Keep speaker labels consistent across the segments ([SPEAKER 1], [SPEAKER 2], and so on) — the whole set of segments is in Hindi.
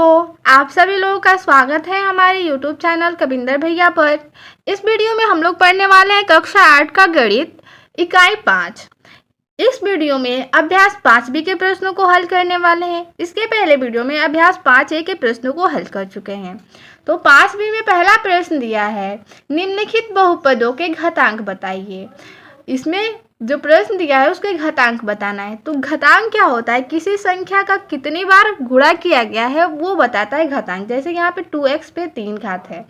[SPEAKER 1] आप सभी लोगों का स्वागत है हमारे YouTube चैनल कविंदर भैया पर। इस वीडियो में हम लोग पढ़ने वाले हैं कक्षा 8 का गणित इकाई 5। इस वीडियो में अभ्यास 5B के प्रश्नों को हल करने वाले हैं। इसके पहले वीडियो में अभ्यास 5A के प्रश्नों को हल कर चुके हैं। तो 5B में पहला प्रश्न दिया है, निम्नलिखित बहुपदों के घातांक बताइए। इसमें जो प्रश्न दिया है उसके घातांक बताना है। तो घातांक क्या होता है? किसी संख्या का कितनी बार गुणा किया गया है वो बताता है घातांक। जैसे यहाँ पे 2x पे 3 घात है,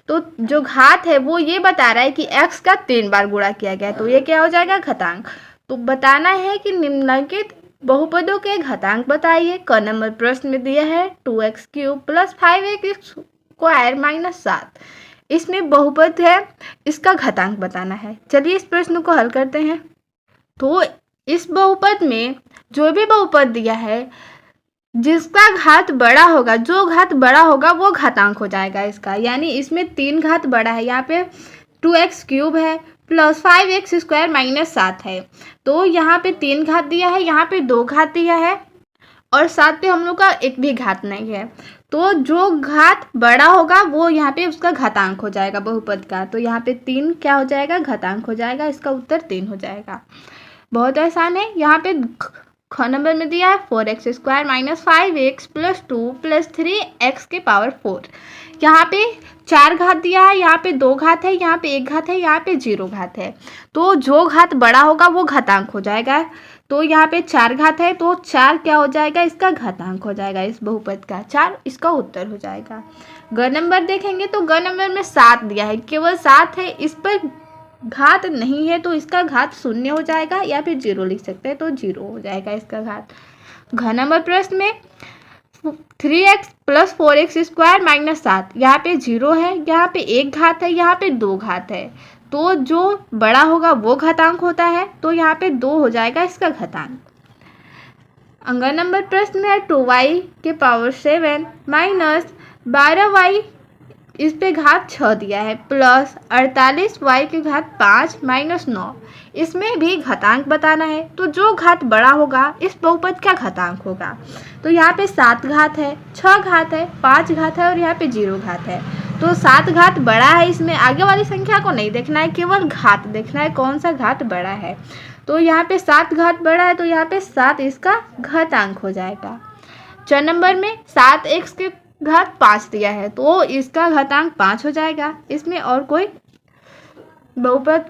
[SPEAKER 1] तो जो घात है वो ये बता रहा है कि x का 3 बार गुणा किया गया है, तो ये क्या हो जाएगा? घातांक। तो बताना है कि निम्नलिखित बहुपदों के घातांक बताइए। क नंबर प्रश्न में दिया है 2x³ + 5x² - 7। इसमें बहुपद है, इसका घातांक बताना है। चलिए इस प्रश्न को हल करते हैं। तो इस बहुपद में जो भी बहुपद दिया है जिसका घात बड़ा होगा, जो घात बड़ा होगा वो घातांक हो जाएगा इसका। यानी इसमें 3 घात बड़ा है, यहाँ पे 2x³ है + 5x² - 7 है। तो यहाँ पे 3 घात दिया है, यहाँ पे 2 घात दिया है और 7 पे हम लोग का एक भी घात नहीं है। तो जो घात बड़ा होगा वो यहाँ पे उसका घातांक हो जाएगा बहुपद का। तो यहाँ पे 3 क्या हो जाएगा? घातांक हो जाएगा। इसका उत्तर 3 हो जाएगा। बहुत आसान है। यहाँ पे ख नंबर में दिया है 4x² - 5x + 2 + 3x⁴। यहाँ पे 4 घात दिया है, यहाँ पे 2 घात है, यहाँ पे 1 घात है, यहाँ पे 0 घात है। तो जो घात बड़ा होगा वो घातांक हो जाएगा। तो यहाँ पे 4 घात है, तो 4 क्या हो जाएगा? इसका घातांक हो जाएगा इस बहुपद का। 4 इसका उत्तर हो जाएगा। ग नंबर देखेंगे तो ग नंबर में 7 दिया है, केवल 7 है, इस पर घात नहीं है, तो इसका घात 0 हो जाएगा या फिर 0 लिख सकते हैं, तो 0 हो जाएगा इसका घात। घ नंबर प्रश्न में 3x + 4x² - 7, यहाँ पे 0 है, यहाँ पे 1 घात है, यहाँ पे 2 घात है। तो जो बड़ा होगा वो घातांक होता है, तो यहाँ पे 2 हो जाएगा इसका घातांक। अंग नंबर प्रश्न में है 2y⁷ - 12y, इस पे घात 6 दिया है, + 48y⁵ - 9। इसमें भी घातांक बताना है। तो जो घात बड़ा होगा इस बहुपद का घातांक होगा। तो यहाँ पे 7 घात है, 6 घात है, 5 घात है और यहाँ पे 0 घात है। तो 7 घात बड़ा है, इसमें आगे वाली संख्या को नहीं देखना है, केवल घात देखना है, कौन सा घात बड़ा है। तो यहाँ पे 7 घात बड़ा है, तो यहाँ पे 7 इसका घातांक हो जाएगा। च नंबर में 7x⁵ दिया है, तो इसका घातांक 5 हो जाएगा। इसमें और कोई बहुपद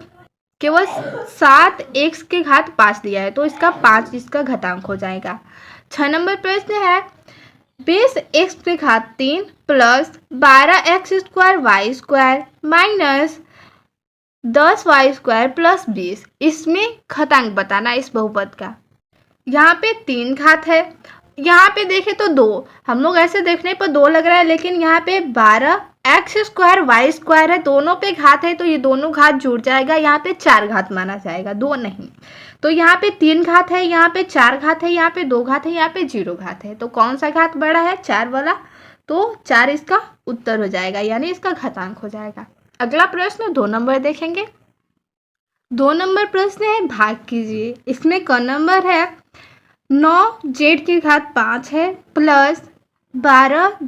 [SPEAKER 1] केवल 7x⁵ दिया है, तो इसका 5 इसका घातांक हो जाएगा। 6 नंबर प्रश्न है 20x⁵ + 12x² - 10y² + 20। इसमें घातांक बताना इस बहुपद का। यहाँ पे 3 घात है, यहाँ पे देखें तो 2, हम लोग ऐसे देखने पर 2 लग रहा है, लेकिन यहाँ पे 12x² है, दोनों पे घात है, तो ये दोनों घात जुड़ जाएगा। यहाँ पे 4 घात माना जाएगा, 2 नहीं। तो यहाँ पे 3 घात है, यहाँ पे 4 घात है, यहाँ पे 2 घात है, यहाँ पे 0 घात है। तो कौन सा घात बड़ा है? 4 वाला। तो 4 इसका उत्तर हो जाएगा, यानी इसका घातांक हो जाएगा। अगला प्रश्न 2 नंबर देखेंगे। 2 नंबर प्रश्न है भाग कीजिए। इसमें क नंबर है 9z⁵5 है + 12z⁴ -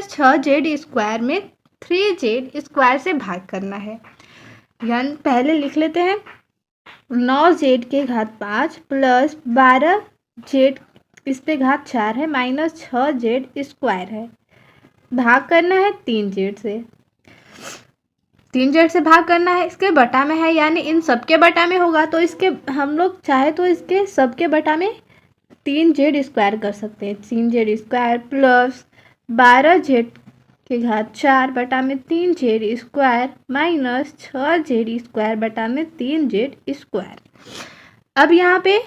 [SPEAKER 1] 6z² में 3z² से भाग करना है। यानी पहले लिख लेते हैं 9z⁵5 + 12z, इस पे घात 4 है, - 6z² है। भाग करना है 3z से। 3z से भाग करना है, इसके बटा में है, यानी इन सबके बटा में होगा। तो इसके हम लोग चाहे तो इसके सबके बटा में 3z² कर सकते हैं। 3z² + 12z⁴ बटा में 3z² - 6z² बटा में 3z²। अब यहाँ पे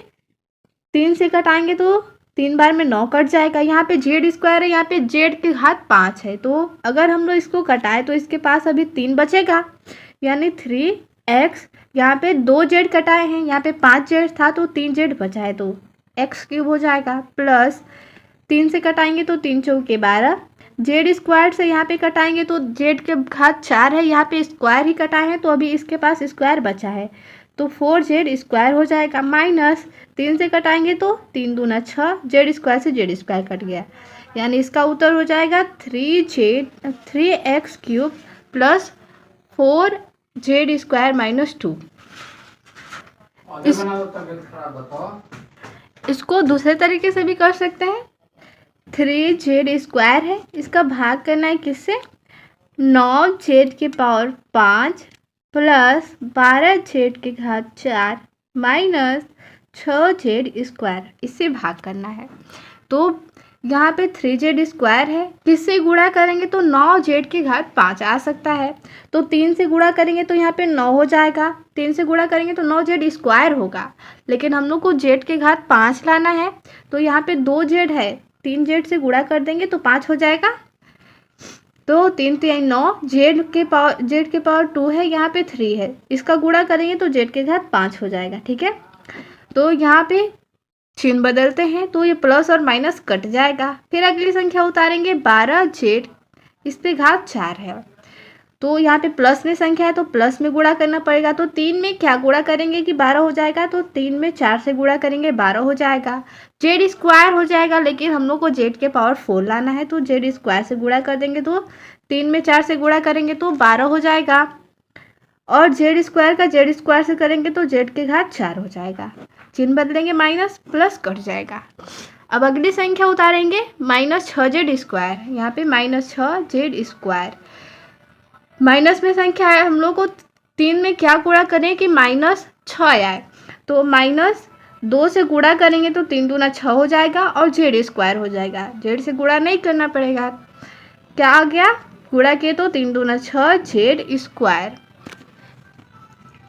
[SPEAKER 1] 3 से कटाएंगे तो 3 बार में 9 कट जाएगा। यहाँ पे z² है, यहाँ पे z⁵5 है। तो अगर हम लोग इसको कटाए तो इसके पास अभी 3 बचेगा, यानी 3x। यहाँ पे 2z कटाए हैं, यहाँ पे 5z था तो 3z बचा है, तो x³ हो जाएगा। + 3 से कटाएंगे तो 3 × 12, z² से यहाँ पे कटाएंगे तो z⁵ 4 है, यहाँ पे स्क्वायर ही कटाए हैं, तो अभी इसके पास स्क्वायर बचा है। तो 4z² हो जाएगा, माइनस 3 से कटाएंगे तो 3 दूना 6, z² से z² कट गया, यानी इसका उत्तर हो जाएगा 3x³ प्लस 4z² माइनस 2। इसको दूसरे तरीके से भी कर सकते हैं। 3z² है, इसका भाग करना है किससे, 9z⁵ plus 12z⁴ minus 6z², इससे भाग करना है। तो यहाँ पे 3z² है, किससे गुणा करेंगे तो 9z⁵ आ सकता है, तो 3 से गुणा करेंगे तो यहाँ पे 9 हो जाएगा, 3 से गुणा करेंगे तो 9z² होगा, लेकिन हम लोग को z⁵ लाना है, तो यहाँ पे 2z है, 3z से गुणा कर देंगे तो 5 हो जाएगा, तो 3 3 9, z⁵ 2 है, यहाँ पे 3 है, इसका गुणा करेंगे तो z⁵ हो जाएगा। ठीक है, तो यहाँ पे चिन्ह बदलते हैं, तो ये प्लस और माइनस कट जाएगा। फिर अगली संख्या उतारेंगे, 12z इस पे घात 4 है, तो यहाँ पे प्लस में संख्या है तो प्लस में गुणा करना पड़ेगा, तो 3 में क्या गुणा करेंगे कि 12 हो जाएगा, तो 3 में 4 से गुणा करेंगे 12 हो जाएगा, z² हो जाएगा, लेकिन हम लोग को z⁴ लाना है, तो z² से गुणा कर देंगे तो 3 में 4 से गुणा करेंगे तो 12 हो जाएगा, और z² का z² से करेंगे तो z⁴ हो जाएगा, चिन्ह बदलेंगे, माइनस प्लस कट जाएगा। अब अगली संख्या उतारेंगे, माइनस 6z², यहाँ पे माइनस 6z², माइनस में संख्या है, हम लोग को 3 में क्या गुणा करें कि माइनस 6 आए, तो माइनस 2 से गुणा करेंगे तो 3 दूना 6 हो जाएगा, और z² हो जाएगा, z से गुणा नहीं करना पड़ेगा, क्या आ गया, गुणा किए तो 3 दूना 6 z²।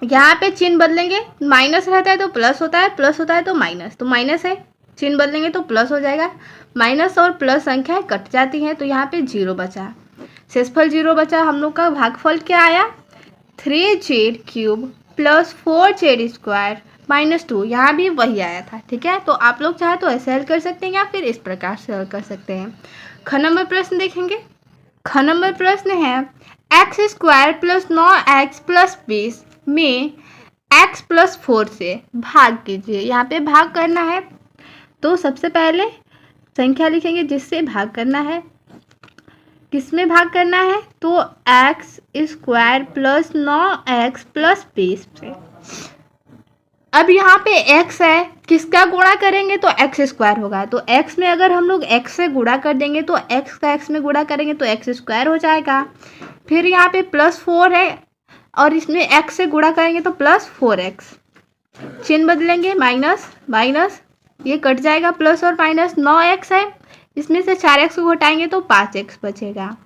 [SPEAKER 1] यहाँ पे चिन्ह बदलेंगे, माइनस रहता है तो प्लस होता है, प्लस होता है तो माइनस है, चिन्ह बदलेंगे तो प्लस हो जाएगा, माइनस और प्लस संख्याएं कट जाती हैं, तो यहाँ पे 0 बचा, शेषफल 0 बचा। हम लोग का भागफल क्या आया, 3z³ प्लस 4z² माइनस 2, यहाँ भी वही आया था। ठीक है, तो आप लोग चाहे तो ऐसे हल कर सकते हैं या फिर इस प्रकार से हल कर सकते हैं। ख नंबर प्रश्न देखेंगे, ख नंबर प्रश्न है, x² प्लस 9x प्लस 20 में x प्लस 4 से भाग कीजिए। यहाँ पे भाग करना है, तो सबसे पहले संख्या लिखेंगे जिससे भाग करना है, किसमें भाग करना है, तो x² प्लस 9x प्लस 20 से। अब यहाँ पे x है, किसका गुणा करेंगे तो x² होगा, तो x में अगर हम लोग x से गुणा कर देंगे तो x का x में गुणा करेंगे तो x² हो जाएगा। फिर यहाँ पे प्लस 4 है, और इसमें x से गुणा करेंगे तो प्लस 4x, चिन्ह बदलेंगे, माइनस माइनस ये कट जाएगा, प्लस और माइनस, 9x है, इसमें से 4x को घटाएंगे तो 5x बचेगा,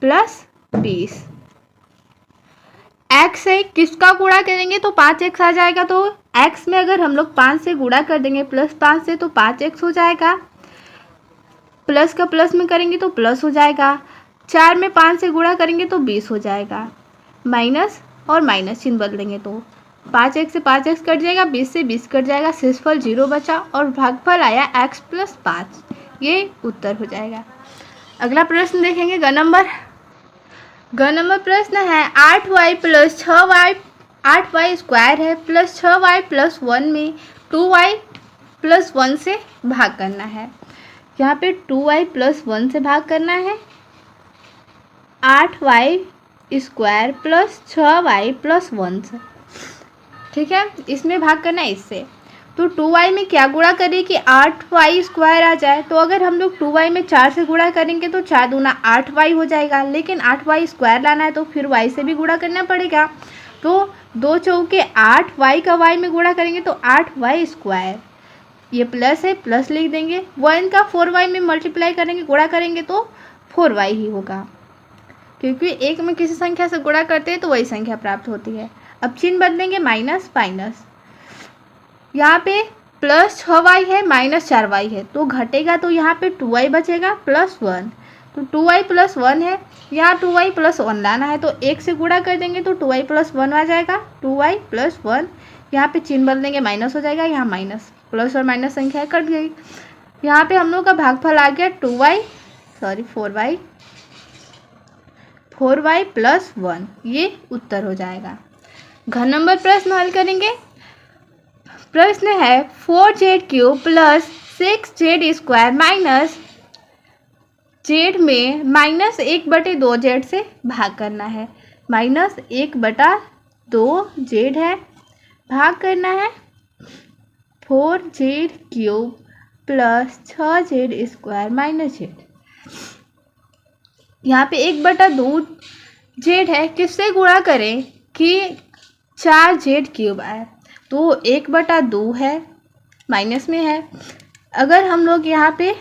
[SPEAKER 1] प्लस 20। x है, किसका गुणा करेंगे तो 5x आ जाएगा, तो x में अगर हम लोग 5 से गुणा कर देंगे प्लस 5 से तो 5x हो जाएगा, प्लस का प्लस में करेंगे तो प्लस हो जाएगा, 4 में 5 से गुणा करेंगे तो 20 हो जाएगा, माइनस और माइनस चिन्ह बदलेंगे तो 5x से 5x कट जाएगा, 20 से 20 कट जाएगा, शेषफल 0 बचा और भागफल आया x प्लस 5, ये उत्तर हो जाएगा। अगला प्रश्न देखेंगे, ग नंबर प्रश्न है, 8y प्लस 6y 8y² है प्लस 6y प्लस 1 में 2y प्लस 1 से भाग करना है। यहाँ पे 2y प्लस 1 से भाग करना है, 8y² प्लस 6y प्लस 1 से। ठीक है, इसमें भाग करना है इससे, तो 2y में क्या गुणा करें कि 8y² आ जाए, तो अगर हम लोग 2y में 4 से गुणा करेंगे तो 4 दूना 8y हो जाएगा, लेकिन 8y² लाना है तो फिर y से भी गुणा करना पड़ेगा, तो 2 चौके 8, y का y में गुणा करेंगे तो 8y², ये प्लस है, प्लस लिख देंगे, 1 का 4y में मल्टीप्लाई करेंगे, गुणा करेंगे तो 4y ही होगा, क्योंकि एक में किसी संख्या से गुणा करते हैं तो वही संख्या प्राप्त होती है। अब चिन्ह बदलेंगे, माइनस माइनस, यहाँ पे प्लस 6y है माइनस 4y है, तो घटेगा तो यहाँ पे 2y बचेगा प्लस 1, तो 2y प्लस 1 है, यहाँ 2y प्लस 1 लाना है, तो 1 से गुणा कर देंगे तो 2y प्लस 1 आ जाएगा, 2y प्लस 1, यहाँ पे चिन्ह बदलेंगे, माइनस हो जाएगा, यहाँ माइनस, प्लस और माइनस संख्या कट गई। यहाँ पे हम लोग का भागफल आ गया 4y प्लस 1, ये उत्तर हो जाएगा। घन नंबर प्रश्न हल करेंगे। प्रश्न है 4z³ plus 6z² minus Z में -1/2z से भाग करना है। -1/2z है, भाग करना है 4z³ plus 6z² minus Z. यहाँ पे 1/2z है, किससे गुणा करें कि 4z³ आए, तो 1/2 है, माइनस में है। अगर हम लोग यहाँ पे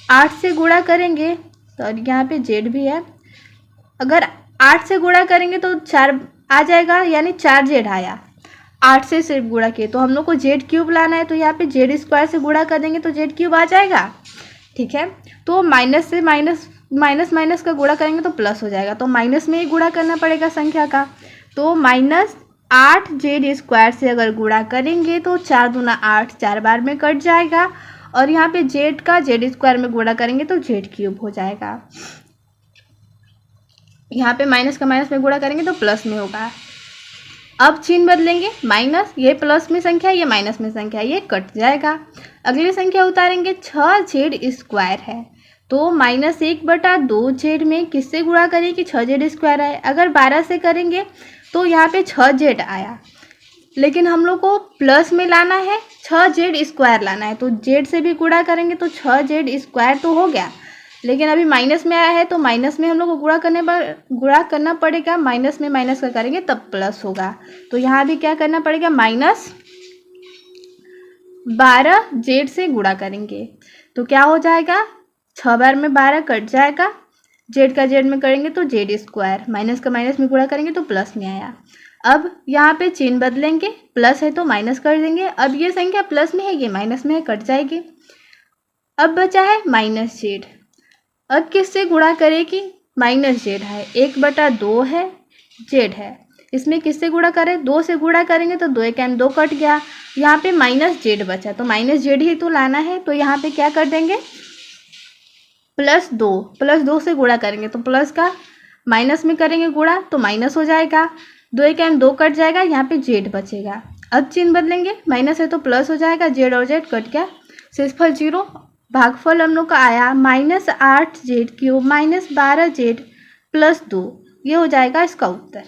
[SPEAKER 1] 8 से गुणा करेंगे तो यहाँ पे जेड भी है, अगर 8 से गुणा करेंगे तो 4 आ जाएगा, यानी 4z आया। 8 से सिर्फ गुणा किए तो हम लोग को z³ लाना है, तो यहाँ पे z² से गुणा कर देंगे तो z³ आ जाएगा। ठीक है, तो माइनस से माइनस का गुणा करेंगे तो प्लस हो जाएगा, तो माइनस में ही गुणा करना पड़ेगा संख्या का। तो -8z² से अगर गुणा करेंगे तो 4 दूना 8, 4 बार में कट जाएगा, और यहाँ पे z का z² में गुणा करेंगे तो z³ हो जाएगा। यहाँ पे माइनस का माइनस में गुणा करेंगे तो प्लस में होगा। अब चिन्ह बदलेंगे, माइनस, ये प्लस में संख्या, ये माइनस में संख्या, ये कट जाएगा। अगली संख्या उतारेंगे, 6z² है, तो -1/2z में किससे गुणा करें कि 6z² आए। अगर 12 से करेंगे तो यहाँ पे 6z आया, लेकिन हम लोग को प्लस में लाना है, 6z² लाना है, तो z से भी गुणा करेंगे तो 6z² तो हो गया, लेकिन अभी माइनस में आया है तो माइनस में हम लोग को गुणा करना पड़ेगा। माइनस में माइनस का करेंगे तब प्लस होगा, तो यहाँ भी क्या करना पड़ेगा, -12z से गुणा करेंगे तो क्या हो जाएगा, 6 बार में 12 कट जाएगा, z का z में करेंगे तो z², माइनस का माइनस में गुणा करेंगे तो प्लस में आया। अब यहाँ पे चिन्ह बदलेंगे, प्लस है तो माइनस कर देंगे, अब ये संख्या प्लस में है, ये माइनस में है, कट जाएगी। अब बचा है -z, अब किससे गुणा करें कि -z है, 1/2 है, z है, इसमें किससे गुणा करें, 2 से गुणा करेंगे तो 2 1 2 कट गया, यहाँ पे -z बचा, तो -z ही तो लाना है, तो यहाँ पे क्या कर देंगे, +2 से गुणा करेंगे तो प्लस का माइनस में करेंगे गुणा तो माइनस हो जाएगा, 2 1 2 कट जाएगा, यहाँ पे z बचेगा। अब चिन्ह बदलेंगे, माइनस है तो प्लस हो जाएगा, z और z कट गया, शेषफल 0। भागफल हम लोग का आया -8z³ -12z + 2, ये हो जाएगा इसका उत्तर।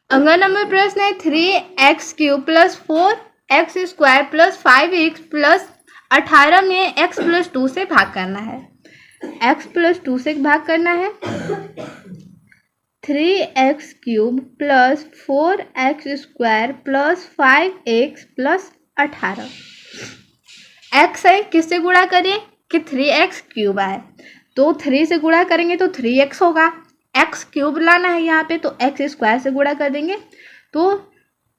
[SPEAKER 1] अगला नंबर प्रश्न है 3x³ + 4x² + 5x + 18 में x + 2 से भाग करना है। x + 2 से भाग करना है, 3x³ + 4x² + 5x + 18। x है, किससे गुणा करें कि 3x³ आए, तो 3 से गुणा करेंगे तो 3x होगा, x³ लाना है यहाँ पे, तो x² से गुणा कर देंगे तो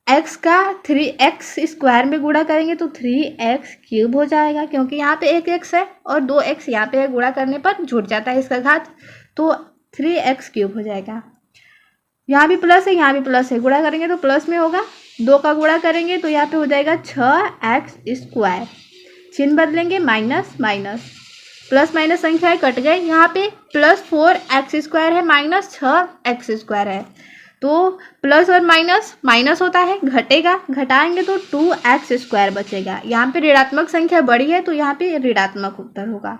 [SPEAKER 1] x का 3x² में गुणा करेंगे तो 3x³ हो जाएगा, क्योंकि यहाँ पे एक x है और 2x यहाँ पे गुणा करने पर जुड़ जाता है इसका घात, तो 3x³ हो जाएगा। यहाँ भी प्लस है, यहाँ भी प्लस है, गुणा करेंगे तो प्लस में होगा, 2 का गुणा करेंगे तो यहाँ पे हो जाएगा 6x²। चिन्ह बदलेंगे, माइनस माइनस, प्लस माइनस संख्याएं कट गए, यहाँ पे +4x² है, -6x² है, तो प्लस और माइनस माइनस होता है, घटेगा, घटाएंगे तो 2x² बचेगा। यहाँ पे ऋणात्मक संख्या बड़ी है तो यहाँ पे ऋणात्मक उत्तर होगा,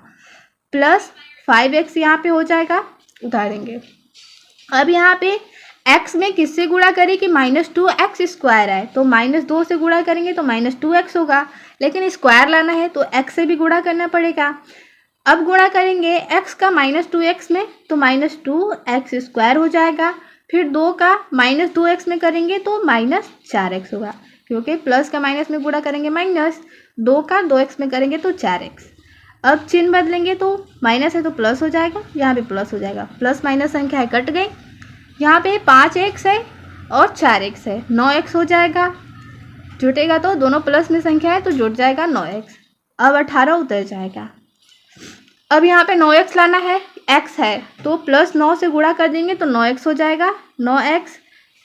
[SPEAKER 1] +5x यहाँ पे हो जाएगा, उतारेंगे। अब यहाँ पे x में किससे गुणा करें कि -2x² है, तो -2 से गुणा करेंगे तो -2x होगा, लेकिन स्क्वायर लाना है तो x से भी गुणा करना पड़ेगा। अब गुणा करेंगे x का -2x में तो -2x² हो जाएगा, फिर 2 का -2x में करेंगे तो -4x होगा, क्योंकि प्लस का माइनस में गुणा करेंगे माइनस, 2 का 2x में करेंगे तो 4x। अब चिन्ह बदलेंगे तो माइनस है तो प्लस हो जाएगा, यहाँ पे प्लस हो जाएगा, प्लस माइनस संख्याएं कट गई, यहाँ पे 5x है और 4x है, 9x हो जाएगा, जुटेगा तो दोनों प्लस में संख्या है तो जुट जाएगा 9x। अब 18 उतर जाएगा। अब यहाँ पे 9x लाना है, x है तो +9 से गुणा कर देंगे तो 9x हो जाएगा, 9x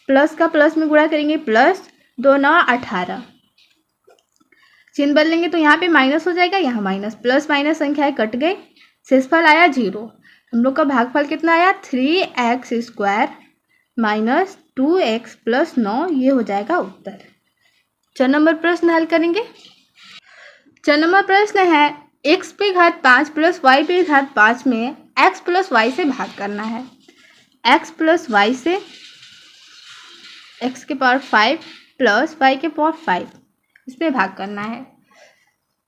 [SPEAKER 1] प्लस का प्लस में गुणा करेंगे +2 9 18। चिन्ह बदलेंगे तो यहाँ पे माइनस हो जाएगा, यहाँ माइनस, प्लस माइनस संख्याएं कट गई, शेषफल आया 0। हम लोग का भागफल कितना आया, 3x² माइनस 2x प्लस 9, ये हो जाएगा उत्तर। 4 नंबर प्रश्न हल करेंगे। 4 नंबर प्रश्न है x पे घात 5 प्लस y पे घात 5 में x प्लस y से भाग करना है। x प्लस y से x के पावर 5 प्लस y के पावर 5 इसमें भाग करना है।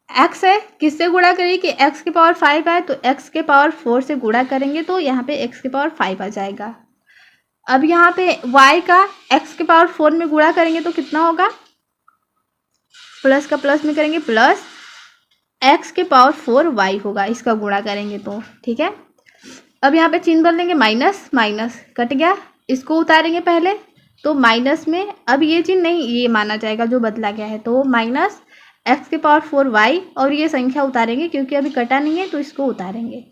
[SPEAKER 1] x है, किससे गुणा करेंगे कि x के पावर 5 आए तो x के पावर 4 से गुणा करेंगे तो यहाँ पे x के पावर 5 आ जाएगा। अब यहाँ पे y का x के पावर 4 में गुणा करेंगे तो कितना होगा, प्लस का प्लस में करेंगे प्लस x के पावर 4 y होगा, इसका गुणा करेंगे तो ठीक है। अब यहाँ पे चिन्ह बदल देंगे, माइनस माइनस कट गया, इसको उतारेंगे पहले तो माइनस में, अब ये चिन्ह नहीं ये माना जाएगा जो बदला गया है, तो माइनस x के पावर 4 y और ये संख्या उतारेंगे क्योंकि अभी कटा नहीं है तो इसको उतारेंगे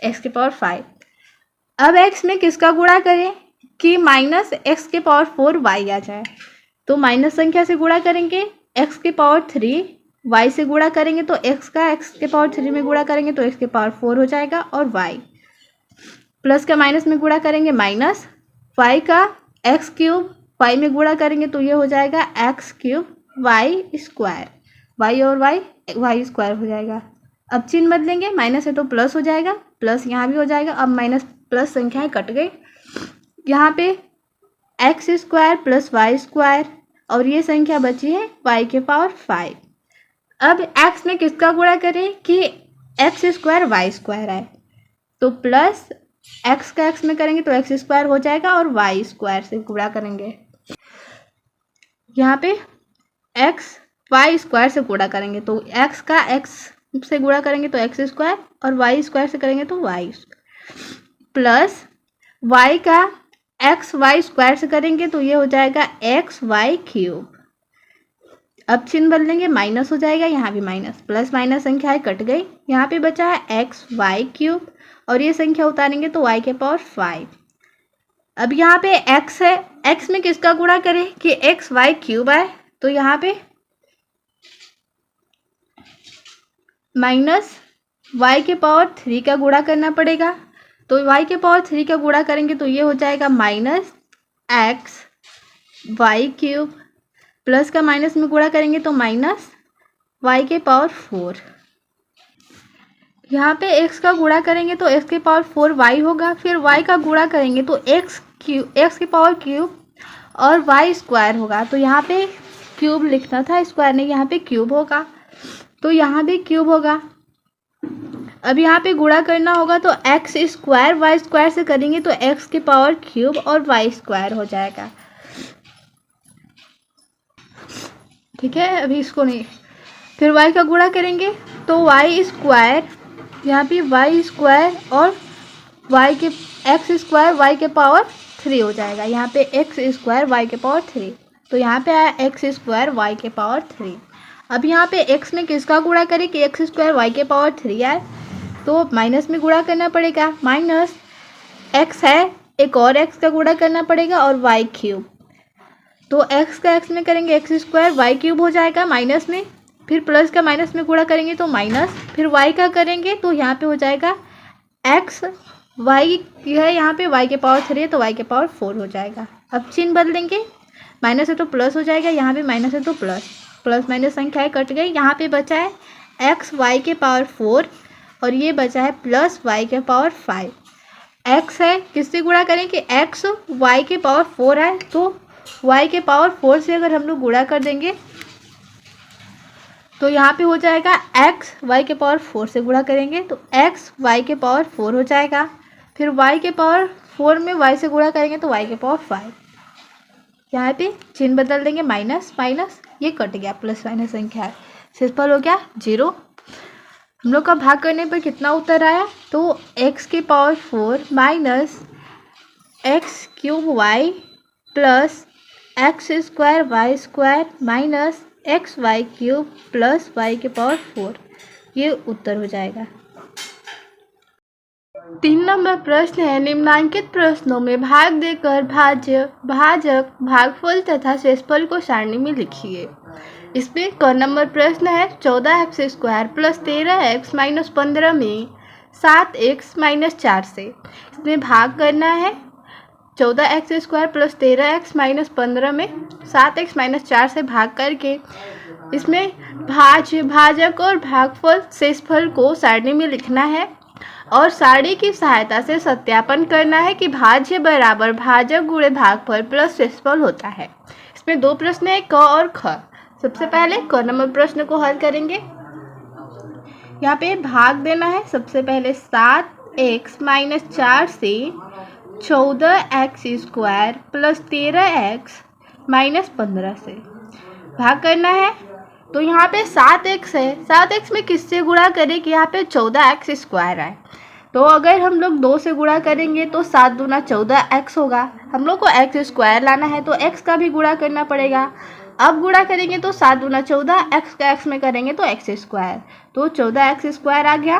[SPEAKER 1] x के पावर 5। अब x में किसका गुणा करें कि माइनस x के पावर 4 y आ जाए, तो माइनस संख्या से गुणा करेंगे, x के पावर 3 y से गुणा करेंगे तो x का x के पावर 3 में गुणा करेंगे तो x के पावर 4 हो जाएगा, और y प्लस का माइनस में गुणा करेंगे माइनस y का x क्यूब y में गुणा करेंगे तो ये हो जाएगा x cube y square, y और y स्क्वायर हो जाएगा। अब चिन्ह बदलेंगे, माइनस है तो प्लस हो जाएगा, प्लस यहाँ भी हो जाएगा। अब माइनस प्लस संख्याएं कट गई, यहाँ पे x square plus y square और ये संख्या बची है y के पावर 5। अब x में किसका गुणा करें कि x स्क्वायर y स्क्वायर आए, तो प्लस x का x में करेंगे तो x स्क्वायर हो जाएगा और y स्क्वायर से गुणा करेंगे, यहाँ पे x y स्क्वायर से गुणा करेंगे तो x का x से गुणा करेंगे तो x स्क्वायर और y स्क्वायर से करेंगे तो y प्लस y का x y स्क्वायर से करेंगे तो ये हो जाएगा x y क्यूब। अब चिन्ह बदलेंगे, माइनस हो जाएगा, यहाँ भी माइनस, प्लस माइनस संख्याएं कट गई, यहाँ पे बचा है x y क्यूब और ये संख्या उतारेंगे तो y के पावर 5। अब यहाँ पे x है, x में किसका गुणा करें कि x y क्यूब आए, तो यहाँ पे माइनस y के पावर 3 का गुणा करना पड़ेगा, तो y के पावर 3 का गुणा करेंगे तो ये हो जाएगा minus x y cube, plus का माइनस में गुणा करेंगे तो माइनस y के पावर 4। यहाँ पे x का गुणा करेंगे तो x के पावर 4 y होगा, फिर y का गुणा करेंगे तो x के पावर क्यूब और y स्क्वायर होगा, तो यहाँ पे क्यूब लिखना था स्क्वायर नहीं, यहाँ पे क्यूब होगा तो यहाँ भी क्यूब होगा। अब यहाँ पे गुणा करना होगा तो x स्क्वायर y स्क्वायर से करेंगे तो x के पावर क्यूब और y स्क्वायर हो जाएगा, ठीक है। अभी इसको नहीं, फिर y का गुणा करेंगे तो y स्क्वायर, यहाँ पे y स्क्वायर और y के x स्क्वायर y के पावर 3 हो जाएगा, यहाँ पे x स्क्वायर y के पावर 3, तो यहाँ पे आया x स्क्वायर y के पावर 3। अब यहाँ पे x में किसका गुणा करें कि x स्क्वायर y के पावर 3 आए, तो माइनस में गुणा करना पड़ेगा, माइनस x है एक और x का गुणा करना पड़ेगा और y क्यूब, तो x का x में करेंगे x स्क्वायर y क्यूब हो जाएगा माइनस में, फिर प्लस का माइनस में गुणा करेंगे तो माइनस, फिर y का करेंगे तो यहाँ पे हो जाएगा x y है, यहाँ पे y के पावर 3 है तो y के पावर 4 हो जाएगा। अब चिन्ह बदलेंगे, माइनस है तो प्लस हो जाएगा, यहाँ पे माइनस है तो प्लस, प्लस माइनस संख्याएं कट गई, यहाँ पे बचा है x y के पावर 4 और ये बचा है प्लस y के पावर 5। x है, किससे गुणा करें कि x y के पावर 4 है, तो y के पावर 4 से अगर हम लोग गुणा कर देंगे तो यहाँ पे हो जाएगा x y के पावर 4 से गुणा करेंगे तो x y के पावर 4 हो जाएगा, फिर y के पावर 4 में y से गुणा करेंगे तो y के पावर 5। यहाँ पे चिन्ह बदल देंगे, माइनस माइनस ये कट गया, प्लस माइनस संख्या है, सिंपल हो गया 0। हम लोग का भाग करने पर कितना उत्तर आया, तो x के power 4 minus x cube y plus x square y square minus x y cube plus y के पावर 4, ये उत्तर हो जाएगा। 3 नंबर प्रश्न है, निम्नांकित प्रश्नों में भाग देकर भाज्य, भाजक, भागफल तथा शेषफल को सारणी में लिखिए। इसमें क नंबर प्रश्न है 14x square plus 13x minus 15 में 7x माइनस 4 से इसमें भाग करना है। 14x² प्लस 13x माइनस 15 में 7x माइनस 4 से भाग करके इसमें भाजक और भागफल शेषफल को सारणी में लिखना है और सारणी की सहायता से सत्यापन करना है कि भाज्य बराबर भाजक गुणे भागफल प्लस शेषफल होता है। इसमें दो प्रश्न है, क और ख। सबसे पहले क नंबर प्रश्न को हल करेंगे। यहाँ पे भाग देना है। सबसे पहले 7x माइनस 4 से 14x² प्लस 13x माइनस 15 से भाग करना है। तो यहाँ पे 7x है, 7x में किससे गुणा करें कि यहाँ पे 14x² है। तो अगर हम लोग 2 से गुणा करेंगे तो 7 दूना 14x होगा। हम लोग को x² लाना है तो x का भी गुणा करना पड़ेगा। अब गुणा करेंगे तो 7 दूना 14, x का x में करेंगे तो x², तो 14x² आ गया।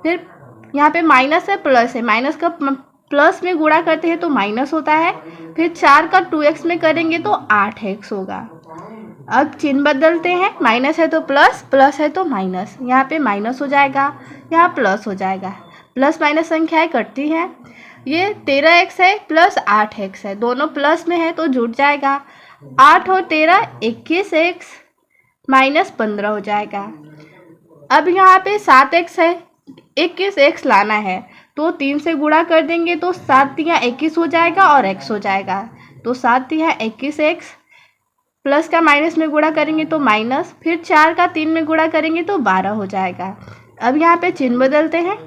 [SPEAKER 1] फिर यहाँ पे माइनस है, प्लस है, माइनस का प्लस में गुणा करते हैं तो माइनस होता है। फिर 4 का 2x में करेंगे तो 8x होगा। अब चिन्ह बदलते हैं, माइनस है तो प्लस, प्लस है तो माइनस। यहाँ पे माइनस हो जाएगा, यहाँ प्लस हो जाएगा। प्लस माइनस संख्याएं कटती हैं। ये 13x है प्लस 8x है, दोनों प्लस में है तो जुड़ जाएगा। 8 और 13 21x माइनस 15 हो जाएगा। अब यहाँ पे 7x है, 21x लाना है तो 3 से गुणा कर देंगे तो 7 तिया 21 हो जाएगा और x हो जाएगा। तो 7 तिया 21x, प्लस का माइनस में गुणा करेंगे तो माइनस, फिर 4 का 3 में गुणा करेंगे तो 12 हो जाएगा। अब यहाँ पे चिन्ह बदलते हैं,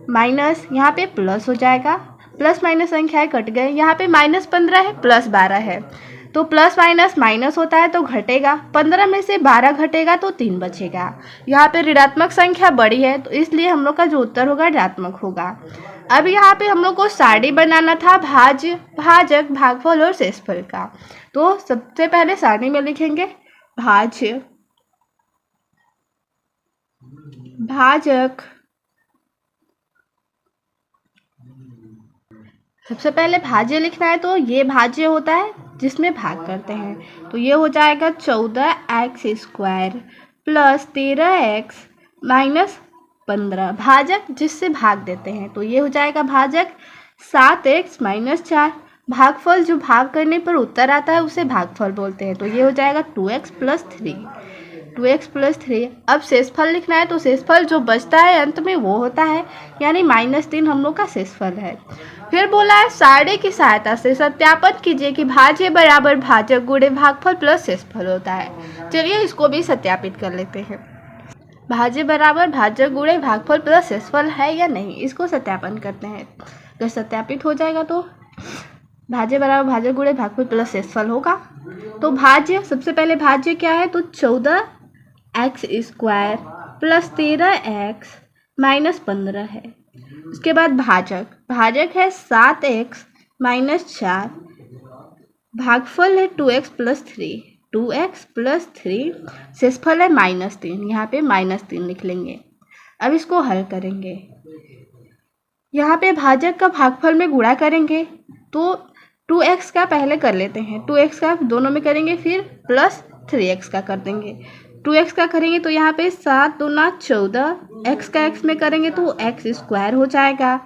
[SPEAKER 1] माइनस यहाँ पे प्लस हो जाएगा। प्लस माइनस संख्याएं कट गए। यहाँ पे माइनस 15 है, प्लस 12 है, तो प्लस माइनस माइनस होता है तो घटेगा। 15 में से 12 घटेगा तो 3 बचेगा। यहाँ पे ऋणात्मक संख्या बड़ी है तो इसलिए हम लोग का जो उत्तर होगा ऋणात्मक होगा। अब यहाँ पे हम लोग को सारणी बनाना था भाज्य, भाजक, भागफल और शेषफल का। तो सबसे पहले सारणी में लिखेंगे भाज्य, भाजक। सबसे पहले भाज्य लिखना है तो ये भाज्य होता है जिसमें भाग करते हैं, तो ये हो जाएगा 14x² प्लस 13x माइनस 15। भाजक जिससे भाग देते हैं तो ये हो जाएगा भाजक 7x माइनस 4। भागफल जो भाग करने पर उत्तर आता है उसे भागफल बोलते हैं, तो ये हो जाएगा 2x प्लस 3, 2x प्लस 3। अब शेषफल लिखना है तो शेषफल जो बचता है अंत में वो होता है, यानी -3 हम लोग का शेषफल है। फिर बोला है सारणी की सहायता से सत्यापन कीजिए कि भाज्य बराबर भाजक गुणे भागफल प्लस शेषफल होता है। चलिए इसको भी सत्यापित कर लेते हैं। भाज्य बराबर भाजक गुणे भागफल प्लस शेषफल है या नहीं, इसको सत्यापन करते हैं। अगर सत्यापित हो जाएगा तो भाज्य बराबर भाजक गुणे भागफल प्लस शेषफल होगा। तो भाज्य, सबसे पहले भाज्य क्या है तो 14x² प्लस 13x माइनस 15 है। उसके बाद भाजक, भाजक है 7x माइनस 4, भागफल है 2x प्लस 3, 2x प्लस 3, शेषफल है -3, यहाँ पे -3 लिख लेंगे। अब इसको हल करेंगे। यहाँ पे भाजक का भागफल में गुणा करेंगे तो 2x का पहले कर लेते हैं, 2x का दोनों में करेंगे, फिर प्लस 3x का कर देंगे। 2x का करेंगे तो यहाँ पे 7 दूना 14, x का x में करेंगे तो x² हो जाएगा।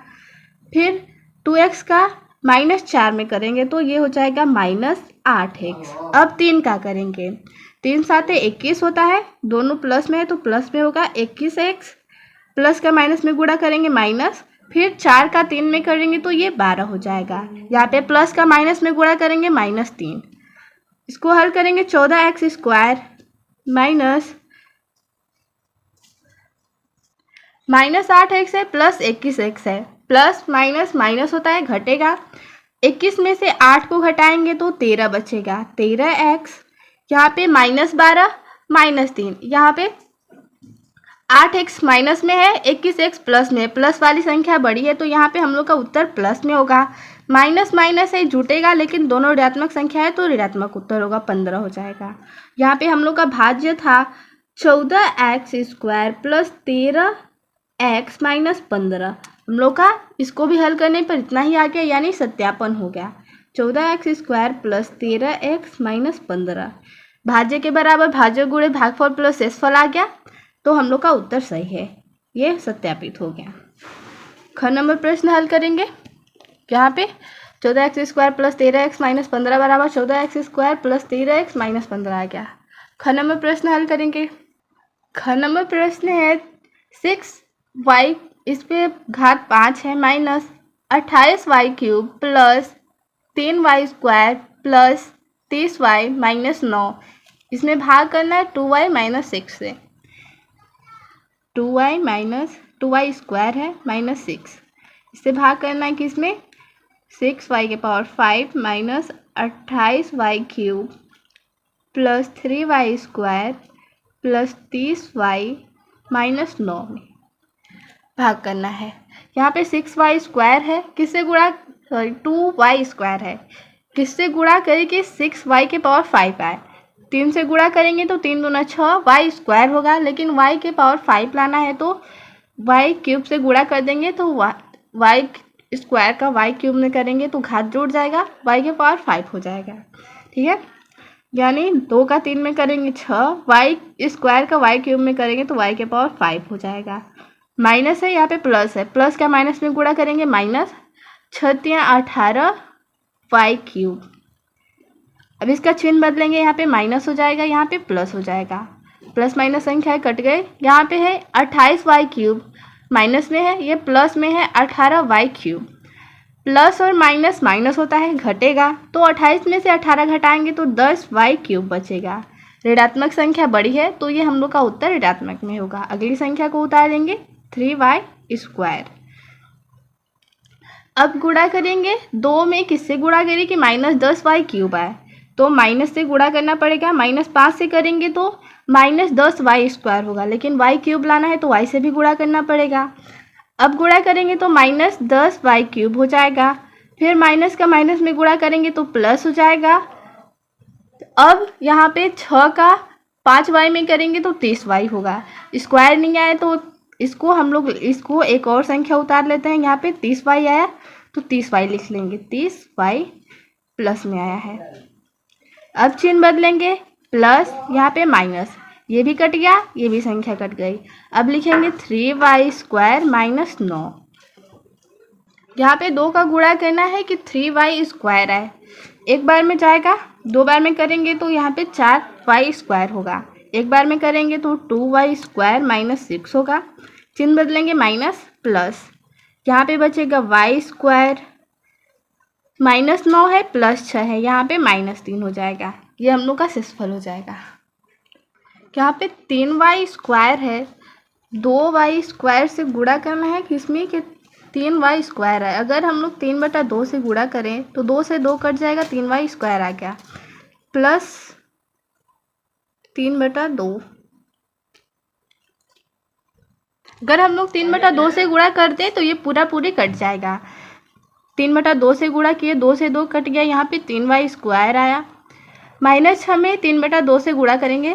[SPEAKER 1] फिर 2x का -4 में करेंगे तो ये हो जाएगा -8x। अब 3 का करेंगे, 3 7 21 होता है, दोनों प्लस में है तो प्लस में होगा 21x, प्लस का माइनस में गुणा करेंगे माइनस, फिर 4 का 3 में करेंगे तो ये 12 हो जाएगा। यहाँ पे प्लस का माइनस में गुणा करेंगे -3। इसको हल करेंगे 14x² माइनस 8x है प्लस 21x है, प्लस माइनस माइनस होता है घटेगा। 21 में से 8 को घटाएंगे तो 13 बचेगा, 13x। यहाँ पे -12 -3, यहाँ पे 8x माइनस में है, 21x प्लस में, प्लस वाली संख्या बड़ी है तो यहाँ पे हम लोग का उत्तर प्लस में होगा। माइनस माइनस है जुटेगा लेकिन दोनों ऋणात्मक संख्या है तो ऋणात्मक उत्तर होगा, 15 हो जाएगा। यहाँ पे हम लोग का भाज्य था 14x² प्लस 13x माइनस 15। हम लोग का इसको भी हल करने पर इतना ही आ गया, यानी सत्यापन हो गया। 14x² प्लस 13x माइनस 15 भाज्य के बराबर भाज्य गुणे भागफल प्लस शेषफल आ गया, तो हम लोग का उत्तर सही है, ये सत्यापित हो गया। ख नंबर प्रश्न हल करेंगे। यहाँ पे 14x² प्लस 13x माइनस 15 बराबर 14x² प्लस 13x माइनस 15 आ गया। ख नंबर प्रश्न हल करेंगे। ख नंबर प्रश्न है 6y इस पे घात 5 है minus 28y³ plus 3y² plus 30y minus 9। इसमें भाग करना है 2y माइनस 6 से। 2y² है माइनस 6, इससे भाग करना है किसमें 6y⁵ minus 28y³ plus 3y² plus 30y minus 9 में भाग करना है। यहाँ पे 6y² है, किससे गुणा 2y² है, किससे गुणा करेंगे 6y⁵ आए। 3 से गुणा करेंगे तो 3 दूना 6 y² होगा, लेकिन y⁵ लाना है तो y³ से गुणा कर देंगे तो y² का y³ में करेंगे तो घात जुड़ जाएगा, y⁵ हो जाएगा। ठीक है, यानी 2 का 3 में करेंगे 6, y² का y³ में करेंगे तो y⁵ हो जाएगा। माइनस है, यहाँ पे प्लस है, प्लस का माइनस में गुणा करेंगे माइनस 6 × 18 y³। अब इसका चिन्ह बदलेंगे, यहाँ पे माइनस हो जाएगा, यहाँ पे प्लस हो जाएगा। प्लस माइनस संख्या कट गए। यहाँ पे है 28y³ माइनस में है, ये प्लस में है 18y³। प्लस और माइनस माइनस होता है, घटेगा, तो 28 में से 18 घटाएंगे तो 10y³ बचेगा। ऋणात्मक संख्या बड़ी है तो ये हम लोग का उत्तर ऋणात्मक में होगा। अगली संख्या को उतार लेंगे 3y²। अब गुणा करेंगे 2 में, किससे गुणा करें कि माइनस 10y³ आए तो माइनस से गुणा करना पड़ेगा। माइनस 5 से करेंगे तो माइनस 10y² होगा, लेकिन y³ लाना है तो y से भी गुणा करना पड़ेगा। अब गुणा करेंगे तो माइनस 10y³ हो जाएगा, फिर माइनस का माइनस में गुणा करेंगे तो प्लस हो जाएगा। अब यहाँ पे 6 का 5y में करेंगे तो 30y होगा। स्क्वायर नहीं आया तो इसको एक और संख्या उतार लेते हैं। यहाँ पे 30y आया तो 30y लिख लेंगे, 30y प्लस में आया है। अब चिन्ह बदलेंगे, प्लस यहाँ पे माइनस, ये भी कट गया, ये भी संख्या कट गई। अब लिखेंगे 3y² माइनस 9। यहाँ पे 2 का गुणा करना है कि 3y² आए, एक बार में जाएगा, 2 बार में करेंगे तो यहाँ पे 4y² होगा, एक बार में करेंगे तो 2y² माइनस 6 होगा। चिन्ह बदलेंगे माइनस प्लस, यहाँ पे बचेगा y² माइनस 9 है प्लस 6 है, यहाँ पे माइनस 3 हो जाएगा। ये हम लोग का शेषफल हो जाएगा। यहाँ पे 3y² है, 2y² से गुणा करना है किसमें कि 3y² है। अगर हम लोग 3/2 से गुणा करें तो 2 से 2 कट जाएगा, 3y² आ गया प्लस 3/2। अगर हम लोग 3/2 से गुणा करते तो ये पूरी कट जाएगा। 3/2 से गुणा किए, 2 से 2 कट गया, यहाँ पे 3y² आया। माइनस हमें 3/2 से गुणा करेंगे,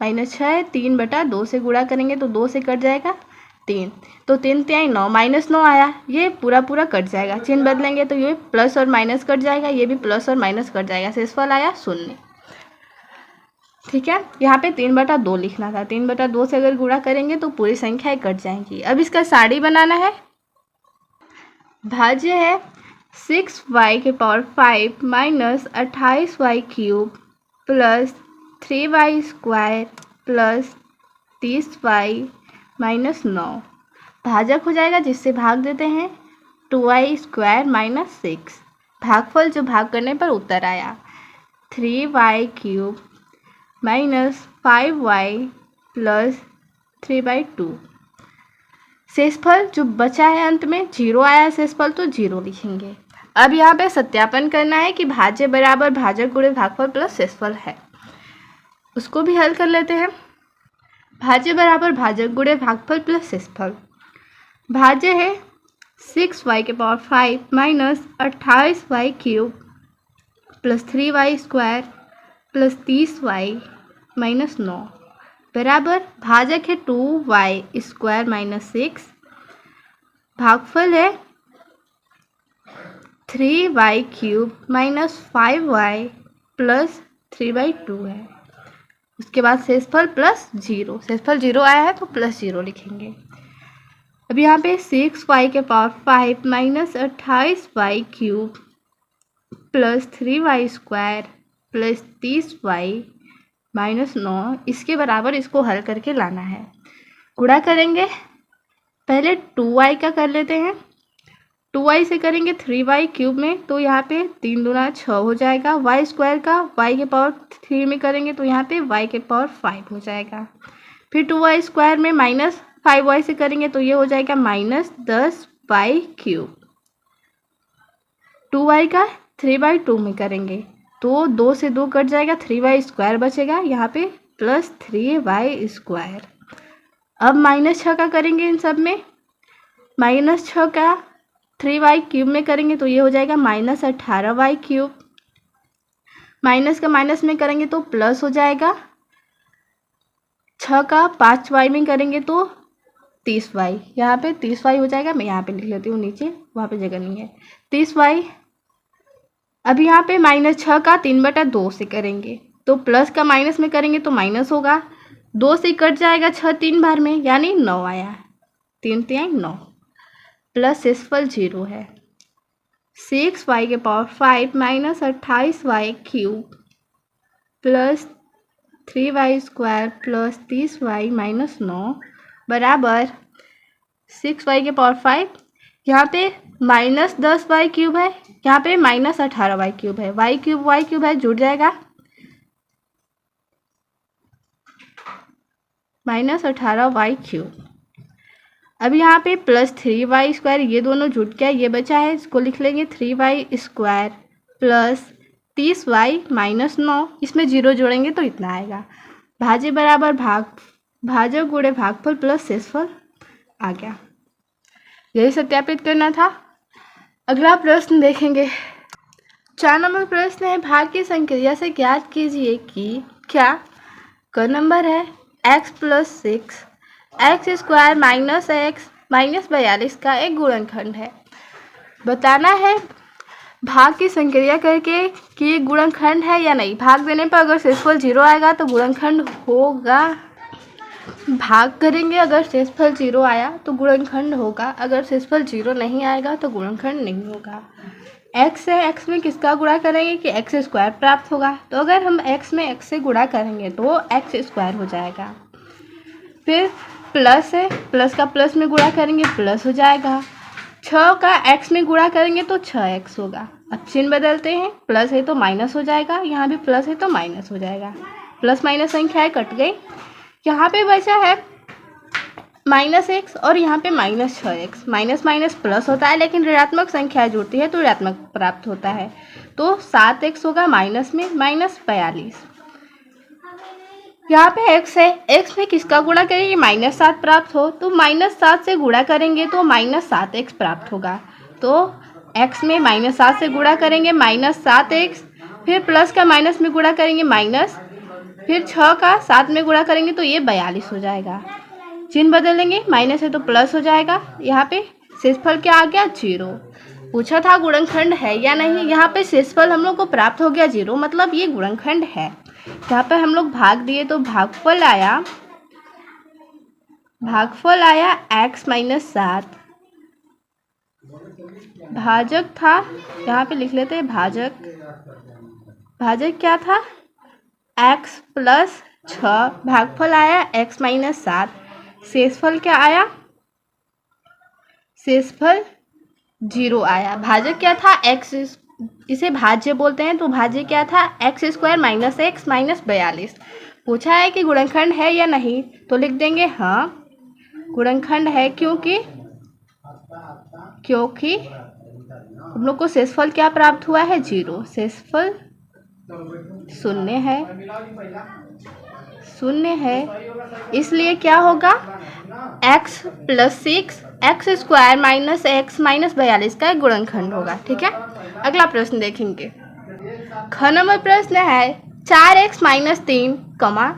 [SPEAKER 1] माइनस 6 3/2 से गुणा करेंगे तो 2 से कट जाएगा 3, तो 3 3 9 माइनस 9 आया, ये पूरा कट जाएगा। चिन्ह बदलेंगे तो ये प्लस और माइनस कट जाएगा, ये भी प्लस और माइनस कट जाएगा, शेषफल आया 0। ठीक है, यहाँ पे 3/2 लिखना था, 3/2 से अगर गुणा करेंगे तो पूरी संख्याएं कट जाएंगी। अब इसका साड़ी बनाना है। भाज्य है 6y⁵ minus 28y³ plus 3y² plus 30y minus 9। भाजक हो जाएगा, जिससे भाग देते हैं 2y² माइनस 6। भागफल जो भाग करने पर उत्तर आया 3y³ माइनस 5y प्लस 3/2। शेषफल जो बचा है अंत में 0 आया शेषफल, तो 0 लिखेंगे। अब यहाँ पे सत्यापन करना है कि भाज्य बराबर भाजक गुणे भागफल प्लस शेषफल है, उसको भी हल कर लेते हैं। भाज्य बराबर भाजक गुणे भागफल प्लस शेषफल। भाज्य है 6y⁵ minus 28y³ plus 3y² plus 30y minus 9 बराबर भाजक है 2y² माइनस 6। भागफल है 3y³ माइनस 5y प्लस 3/2 है। उसके बाद शेषफल प्लस 0, शेषफल 0 आया है तो प्लस 0 लिखेंगे। अब यहाँ पे 6y के power 5 minus 28y³ plus 3y² plus 30y minus 9 इसके बराबर इसको हल करके लाना है। गुणा करेंगे, पहले 2y का कर लेते हैं। 2y से करेंगे 3y³ में तो यहाँ पे 3 दूना 6 हो जाएगा। y² का y के पावर 3 में करेंगे तो यहाँ पे y के पावर 5 हो जाएगा। फिर 2y² में माइनस 5y से करेंगे तो ये हो जाएगा माइनस 10y³। 2y का 3/2 में करेंगे तो 2 से 2 कट जाएगा, 3y² बचेगा यहाँ पे प्लस 3y²। अब माइनस 6 का करेंगे इन सब में, माइनस 6 का 3y³ में करेंगे तो ये हो जाएगा माइनस 18y³। माइनस का माइनस में करेंगे तो प्लस हो जाएगा। 6 का 5y में करेंगे तो 30y, यहाँ पे 30y हो जाएगा। मैं यहाँ पे लिख लेती हूँ नीचे, वहाँ पे जगह नहीं है। 30y। अब यहाँ पे माइनस 6 का 3/2 से करेंगे तो प्लस का माइनस में करेंगे तो माइनस होगा। 2 से कट जाएगा 6 3 बार में यानी 9 आया, 3 3 9 प्लस शेषफल 0 है। 6y के power 5 minus 28y³ plus 3y² plus 30y minus 9 बराबर 6y के पावर 5, यहाँ पे माइनस 10y³ है, यहाँ पे माइनस 18y³ है, y³ है जुड़ जाएगा, माइनस 18y³। अब यहाँ पे प्लस 3y² ये दोनों जुड़ गया, ये बचा है, इसको लिख लेंगे 3y² प्लस 30y माइनस 9, इसमें 0 जोड़ेंगे तो इतना आएगा। भाज्य बराबर भाजक गुणे भागफल प्लस शेषफल आ गया। यही सत्यापित करना था। अगला प्रश्न देखेंगे। 4 नंबर प्रश्न है, भाग की संक्रिया से ज्ञात कीजिए कि क्या क नंबर है x plus 6 x² minus x minus 42 का एक गुणनखंड है। बताना है भाग की संक्रिया करके कि ये गुणनखंड है या नहीं। भाग देने पर अगर शेषफल 0 आएगा तो गुणनखंड होगा, भाग करेंगे अगर शेषफल 0 आया तो गुणनखंड होगा, अगर शेषफल 0 नहीं आएगा तो गुणनखंड नहीं होगा। x से x में किसका गुणा करेंगे कि x² प्राप्त होगा, तो अगर हम x में x से गुणा करेंगे तो x² हो जाएगा। फिर प्लस है, प्लस का प्लस में गुणा करेंगे प्लस हो जाएगा। 6 का x में गुणा करेंगे तो 6x होगा। अब चिन्ह बदलते हैं, प्लस है तो माइनस हो जाएगा, यहाँ भी प्लस है तो माइनस हो जाएगा। प्लस माइनस संख्याएं कट गई, यहाँ पे बचा है माइनस x और यहाँ पे minus 6x। Minus minus plus होता है लेकिन ऋणात्मक संख्या जुड़ती है तो ऋणात्मक प्राप्त होता है, तो 7x होगा माइनस में माइनस 42। यहाँ पे x है, x में किसका गुणा करेंगे माइनस 7 प्राप्त हो तो माइनस 7 से गुणा करेंगे तो माइनस 7x प्राप्त होगा। तो x में माइनस 7 से गुणा करेंगे माइनस 7x, फिर प्लस का माइनस में गुणा करेंगे माइनस, फिर 6 का 7 में गुणा करेंगे तो ये 42 हो जाएगा। चिन्ह बदलेंगे, माइनस है तो प्लस हो जाएगा। यहाँ पे शेषफल क्या आ गया 0। पूछा था गुणनखंड है या नहीं, यहाँ पे शेषफल हम लोग को प्राप्त हो गया 0, मतलब ये गुणनखंड है। यहाँ पे हम लोग भाग दिए तो भागफल आया x माइनस 7। भाजक था, यहाँ पे लिख लेते हैं भाजक क्या था x प्लस 6, भागफल आया x माइनस 7। शेषफल क्या आया, शेषफल 0 आया। भाजक क्या था x, इसे भाज्य बोलते हैं, तो भाज्य क्या था x² माइनस x माइनस 42। पूछा है कि गुणनखंड है या नहीं, तो लिख देंगे हाँ गुणनखंड है, क्योंकि हम लोग को शेषफल क्या प्राप्त हुआ है 0, शेषफल 0 है, इसलिए क्या होगा x plus 6 x² minus x minus 42 का एक गुणनखंड होगा। ठीक है, अगला प्रश्न देखेंगे। ख नंबर प्रश्न है 4x माइनस 3 कमा,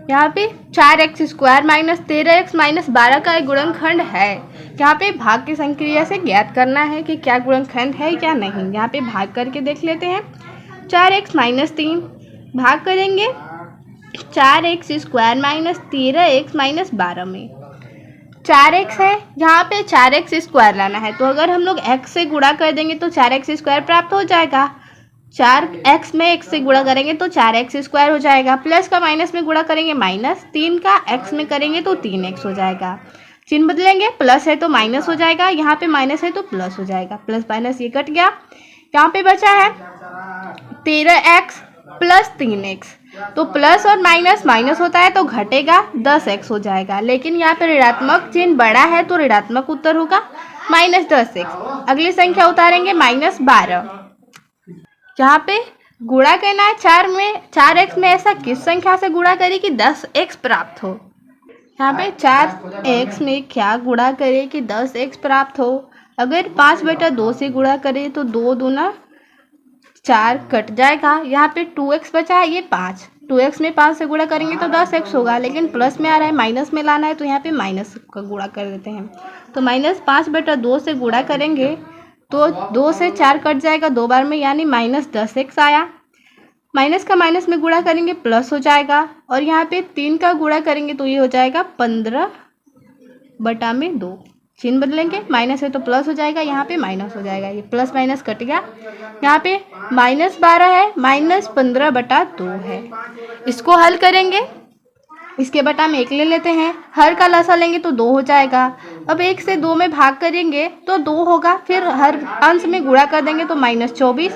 [SPEAKER 1] यहाँ पे 4x² माइनस 13x माइनस 12 का एक गुणनखंड है। यहाँ पे भाग की संक्रिया से ज्ञात करना है कि क्या गुणनखंड है क्या नहीं। यहाँ पे भाग करके देख लेते हैं। 4x माइनस 3 भाग करेंगे 4x² माइनस 13x माइनस 12 में। 4x है, यहाँ पे 4x स्क्वायर लाना है, तो अगर हम लोग x से गुणा कर देंगे तो 4x स्क्वायर प्राप्त हो जाएगा। 4x में x से गुणा करेंगे तो 4x स्क्वायर हो जाएगा। प्लस का माइनस में गुणा करेंगे माइनस, 3 का x में करेंगे तो 3x हो जाएगा। चिन्ह बदलेंगे, प्लस है तो माइनस हो जाएगा, यहाँ पे माइनस है तो प्लस हो जाएगा। प्लस माइनस ये कट गया, यहाँ पे बचा है 13x प्लस 3x। तो प्लस और माइनस माइनस होता है तो घटेगा, 10x हो जाएगा। लेकिन यहाँ पे ऋणात्मक चिन्ह बड़ा है तो ऋणात्मक उत्तर होगा -10x। अगली संख्या उतारेंगे -12। यहाँ पे गुणा करना है 4x में ऐसा किस संख्या से गुणा करें कि 10x प्राप्त हो। यहाँ पे 4x में क्या गुणा करें कि 10x प्राप्त हो। अगर 5/2 से गुणा करें तो 2 दूना 4 कट जाएगा। यहाँ पे 2x बचा है, ये 5, 2x में 5 से गुणा करेंगे तो 10x होगा। लेकिन प्लस में आ रहा है, माइनस में लाना है, तो यहाँ पे माइनस का गुणा कर देते हैं। तो -5/2 से गुणा करेंगे तो 2 से 4 कट जाएगा 2 बार में, यानी -10x आया। माइनस का माइनस में गुणा करेंगे प्लस हो जाएगा, और यहाँ पे 3 का गुणा करेंगे तो ये हो जाएगा 15/2। चिन्ह बदलेंगे, माइनस है तो प्लस हो जाएगा, यहाँ पे माइनस हो जाएगा, ये प्लस माइनस कट गया। यहाँ पे -12 है, -15/2 है। इसको हल करेंगे, इसके बटा में 1 ले लेते हैं, हर का लसा लेंगे तो 2 हो जाएगा। अब 1 से 2 में भाग करेंगे तो 2 होगा, फिर हर अंश में गुणा कर देंगे तो -24,